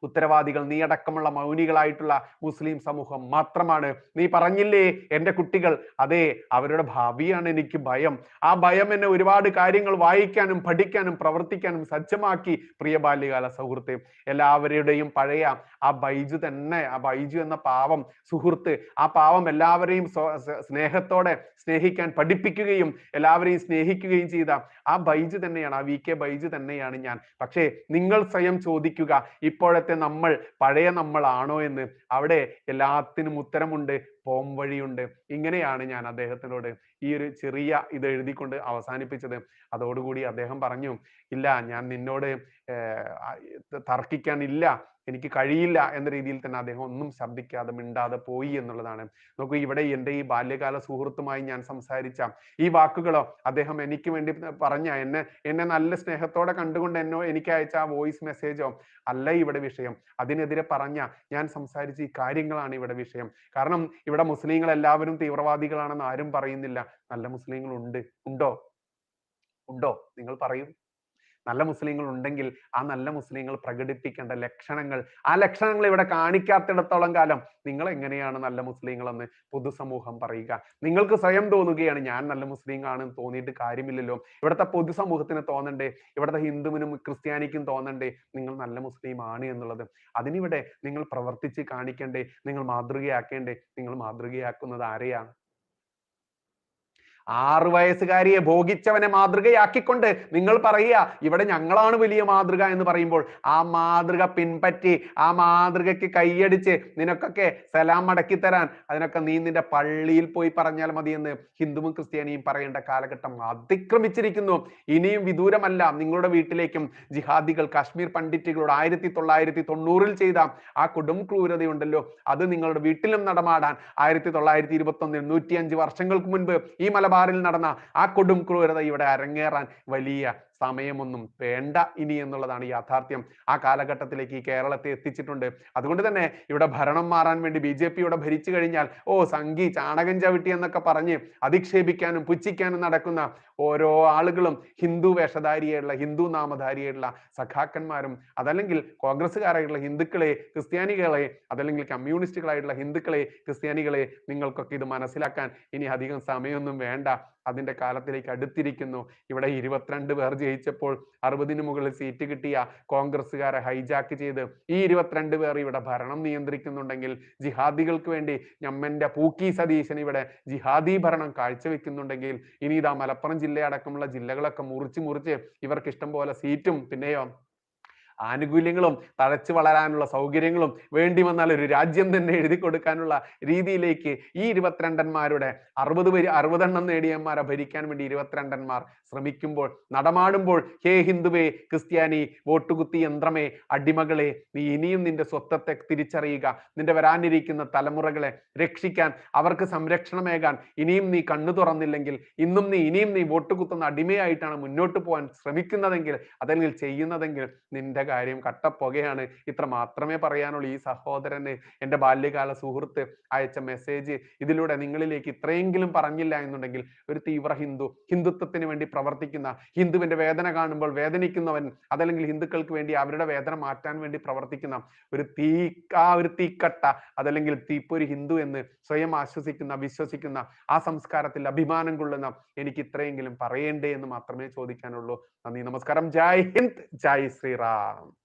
ഉത്തരവാദികൾ നീ അടക്കമുള്ള മൗനികളായിട്ടുള്ള മുസ്ലിം സമൂഹം മാത്രമാണ്. നീ പറഞ്ഞില്ലേ എന്റെ കുട്ടികൾ, അതെ അവരുടെ ഭാവിയാണ് എനിക്ക് ഭയം. ആ ഭയം എന്നെ ഒരുപാട് കാര്യങ്ങൾ വായിക്കാനും പഠിക്കാനും പ്രവർത്തിക്കാനും സജ്ജമാക്കി പ്രിയ ബാല്യകാല സുഹൃത്തെ. എല്ലാവരുടെയും പഴയ ആ ബൈജു തന്നെ, ആ ബൈജു എന്ന പാവം സുഹൃത്ത്, ആ പാവം എല്ലാവരെയും സ്നേഹത്തോടെ സ്നേഹിക്കാൻ പഠിപ്പിക്കുകയും എല്ലാവരെയും സ്നേഹിക്കുകയും ചെയ്ത ആ ബൈജു തന്നെയാണ്, ആ VK ബൈജു തന്നെയാണ് ഞാൻ. പക്ഷേ നിങ്ങൾ സ്വയം ചോദിക്കുക, ഇപ്പോഴത്തെ നമ്മൾ പഴയ നമ്മളാണോ എന്ന്. അവിടെ എല്ലാത്തിനും ഉത്തരമുണ്ട്, പോം വഴിയുണ്ട്. ഇങ്ങനെയാണ് ഞാൻ അദ്ദേഹത്തിനോട് ഈ ഒരു ചെറിയ ഇത് എഴുതിക്കൊണ്ട് അവസാനിപ്പിച്ചത്. അതോടുകൂടി അദ്ദേഹം പറഞ്ഞു, ഇല്ല ഞാൻ നിന്നോട് തർക്കിക്കാനില്ല, എനിക്ക് കഴിയില്ല എന്ന രീതിയിൽ തന്നെ അദ്ദേഹം ഒന്നും ശബ്ദിക്കാതെ മിണ്ടാതെ പോയി എന്നുള്ളതാണ്. നോക്കൂ, ഇവിടെ എൻ്റെ ഈ ബാല്യകാല സുഹൃത്തുമായി ഞാൻ സംസാരിച്ച ഈ വാക്കുകളോ, അദ്ദേഹം എനിക്ക് വേണ്ടി പറഞ്ഞ, എന്നെ നല്ല സ്നേഹത്തോടെ കണ്ടുകൊണ്ട് എനിക്ക് അയച്ച ആ വോയിസ് മെസ്സേജോ അല്ല ഇവിടെ വിഷയം. അതിനെതിരെ പറഞ്ഞ ഞാൻ സംസാരിച്ച ഈ കാര്യങ്ങളാണ് ഇവിടെ വിഷയം. കാരണം ഇവിടെ മുസ്ലിങ്ങൾ എല്ലാവരും തീവ്രവാദികളാണെന്ന് ആരും പറയുന്നില്ല. നല്ല മുസ്ലിങ്ങൾ ഉണ്ടോ നിങ്ങൾ പറയൂ. നല്ല മുസ്ലിങ്ങൾ ഉണ്ടെങ്കിൽ ആ നല്ല മുസ്ലിങ്ങൾ പ്രകടിപ്പിക്കേണ്ട ലക്ഷണങ്ങൾ, ആ ലക്ഷണങ്ങൾ ഇവിടെ കാണിക്കാത്തിടത്തോളം കാലം നിങ്ങൾ എങ്ങനെയാണ് നല്ല മുസ്ലിങ്ങളെന്ന് പൊതുസമൂഹം പറയുക? നിങ്ങൾക്ക് സ്വയം തോന്നുകയാണ് ഞാൻ നല്ല മുസ്ലിം ആണെന്ന്, തോന്നിയിട്ട് കാര്യമില്ലല്ലോ. ഇവിടുത്തെ പൊതുസമൂഹത്തിന് തോന്നണ്ടേ, ഇവിടുത്തെ ഹിന്ദുവിനും ക്രിസ്ത്യാനിക്കും തോന്നണ്ടേ നിങ്ങൾ നല്ല മുസ്ലിം ആണ് എന്നുള്ളത്? അതിനിവിടെ നിങ്ങൾ പ്രവർത്തിച്ച് കാണിക്കണ്ടേ, നിങ്ങൾ മാതൃകയാക്കേണ്ടേ. നിങ്ങൾ മാതൃകയാക്കുന്നത് ആരെയാണ്? 6 വയസ്സുകാരിയെ ഭോഗിച്ചവനെ മാതൃകയാക്കിക്കൊണ്ട് നിങ്ങൾ പറയുക ഇവിടെ ഞങ്ങളാണ് വലിയ മാതൃക എന്ന് പറയുമ്പോൾ, ആ മാതൃക പിൻപറ്റി ആ മാതൃകയ്ക്ക് കൈയടിച്ച് നിനക്കൊക്കെ സലാം മടക്കി തരാൻ അതിനൊക്കെ നീ നിന്റെ പള്ളിയിൽ പോയി പറഞ്ഞാൽ മതിയെന്ന് ഹിന്ദുവും ക്രിസ്ത്യാനിയും പറയേണ്ട കാലഘട്ടം അതിക്രമിച്ചിരിക്കുന്നു. ഇനിയും വിദൂരമല്ല നിങ്ങളുടെ വീട്ടിലേക്കും ജിഹാദികൾ, കാശ്മീർ പണ്ഡിറ്റുകളോട് 1990 ചെയ്ത ആ കൊടും ക്രൂരതയുണ്ടല്ലോ, അത് നിങ്ങളുടെ വീട്ടിലും നടമാടാൻ 1921 105 വർഷങ്ങൾക്ക് മുൻപ് ഈ മലബാറിൽ നടന്ന ആ കൊടും ക്രൂരത ഇവിടെ അരങ്ങേറാൻ വലിയ സമയമൊന്നും വേണ്ട ഇനി എന്നുള്ളതാണ് യാഥാർത്ഥ്യം. ആ കാലഘട്ടത്തിലേക്ക് ഈ കേരളത്തെ എത്തിച്ചിട്ടുണ്ട്. അതുകൊണ്ട് തന്നെ ഇവിടെ ഭരണം മാറാൻ വേണ്ടി BJP ഇവിടെ ഭരിച്ചു കഴിഞ്ഞാൽ സംഘി ചാണകം ചവിട്ടി എന്നൊക്കെ പറഞ്ഞ് അധിക്ഷേപിക്കാനും പുച്ഛിക്കാനും നടക്കുന്ന ഓരോ ആളുകളും ഹിന്ദു വേഷധാരിയായിട്ടുള്ള, ഹിന്ദു നാമധാരിയായിട്ടുള്ള സഖാക്കന്മാരും, അതല്ലെങ്കിൽ കോൺഗ്രസ്സുകാരായിട്ടുള്ള ഹിന്ദുക്കളെ, ക്രിസ്ത്യാനികളെ, അതല്ലെങ്കിൽ കമ്മ്യൂണിസ്റ്റുകളായിട്ടുള്ള ഹിന്ദുക്കളെ, ക്രിസ്ത്യാനികളെ, നിങ്ങൾക്കൊക്കെ ഇത് മനസ്സിലാക്കാൻ ഇനി അധികം സമയമൊന്നും വേണ്ട. അതിന്റെ കാലത്തിലേക്ക് അടുത്തിരിക്കുന്നു. ഇവിടെ 22 പേർ ജയിച്ചപ്പോൾ 60-ന് മുകളിൽ സീറ്റ് കിട്ടിയ കോൺഗ്രസ്സുകാരെ ഹൈജാക്ക് ചെയ്ത് ഈ 22 പേർ ഇവിടെ ഭരണം നിയന്ത്രിക്കുന്നുണ്ടെങ്കിൽ, ജിഹാദികൾക്ക് വേണ്ടി ഞമ്മന്റെ പൂക്കി സതീശൻ ഇവിടെ ജിഹാദി ഭരണം കാഴ്ചവെക്കുന്നുണ്ടെങ്കിൽ, ഇനി ഇതാ മലപ്പുറം ജില്ലയടക്കമുള്ള ജില്ലകളൊക്കെ മുറിച്ച് ഇവർക്ക് ഇഷ്ടം പോലെ സീറ്റും പിന്നെയോ ആനുകൂല്യങ്ങളും തഴച്ചു വളരാനുള്ള സൗകര്യങ്ങളും വേണ്ടി വന്നാൽ ഒരു രാജ്യം തന്നെ എഴുതി കൊടുക്കാനുള്ള രീതിയിലേക്ക് ഈ 22-ന്മാരുടെ 60 എണ്ണം നേടിയന്മാരെ ഭരിക്കാൻ വേണ്ടി 22-ന്മാർ ശ്രമിക്കുമ്പോൾ, നടമാടുമ്പോൾ, ഹേ ഹിന്ദുവേ, ക്രിസ്ത്യാനി, വോട്ടുകുത്തി യന്ത്രമേ, അടിമകളെ, നീ ഇനിയും നിന്റെ സ്വത്വത്തെ തിരിച്ചറിയുക. നിന്റെ വരാനിരിക്കുന്ന തലമുറകളെ രക്ഷിക്കാൻ, അവർക്ക് സംരക്ഷണമേകാൻ ഇനിയും നീ കണ്ണു തുറന്നില്ലെങ്കിൽ, ഇനിയും നീ വോട്ടുകുത്തുന്ന അടിമയായിട്ടാണ് മുന്നോട്ട് പോകാൻ ശ്രമിക്കുന്നതെങ്കിൽ, അല്ലെങ്കിൽ ചെയ്യുന്നതെങ്കിൽ, നിന്റെ കാര്യം കട്ടപ്പുകയാണ്. ഇത്ര മാത്രമേ പറയാനുള്ളൂ. ഈ സഹോദരന് എൻ്റെ ബാല്യകാല സുഹൃത്ത് അയച്ച മെസ്സേജ് ഇതിലൂടെ നിങ്ങളിലേക്ക് ഇത്രയെങ്കിലും പറഞ്ഞില്ല എന്നുണ്ടെങ്കിൽ ഒരു തീവ്ര ഹിന്ദുത്വത്തിന് വേണ്ടി പ്രവർത്തിക്കുന്ന, ഹിന്ദുവിന്റെ വേദന കാണുമ്പോൾ വേദനിക്കുന്നവൻ, അതല്ലെങ്കിൽ ഹിന്ദുക്കൾക്ക് വേണ്ടി അവരുടെ വേദന മാറ്റാൻ വേണ്ടി പ്രവർത്തിക്കുന്ന ഒരു തീക്കട്ട, അതല്ലെങ്കിൽ തീപ്പൊരു ഹിന്ദു എന്ന് സ്വയം ആശ്വസിക്കുന്ന, വിശ്വസിക്കുന്ന, ആ സംസ്കാരത്തിൽ അഭിമാനം കൊള്ളുന്ന എനിക്ക് ഇത്രയെങ്കിലും പറയേണ്ടേ എന്ന് മാത്രമേ ചോദിക്കാനുള്ളൂ. നന്ദി, നമസ്കാരം. ജയ് ഹിന്ദ്, ജയ് ശ്രീറാം.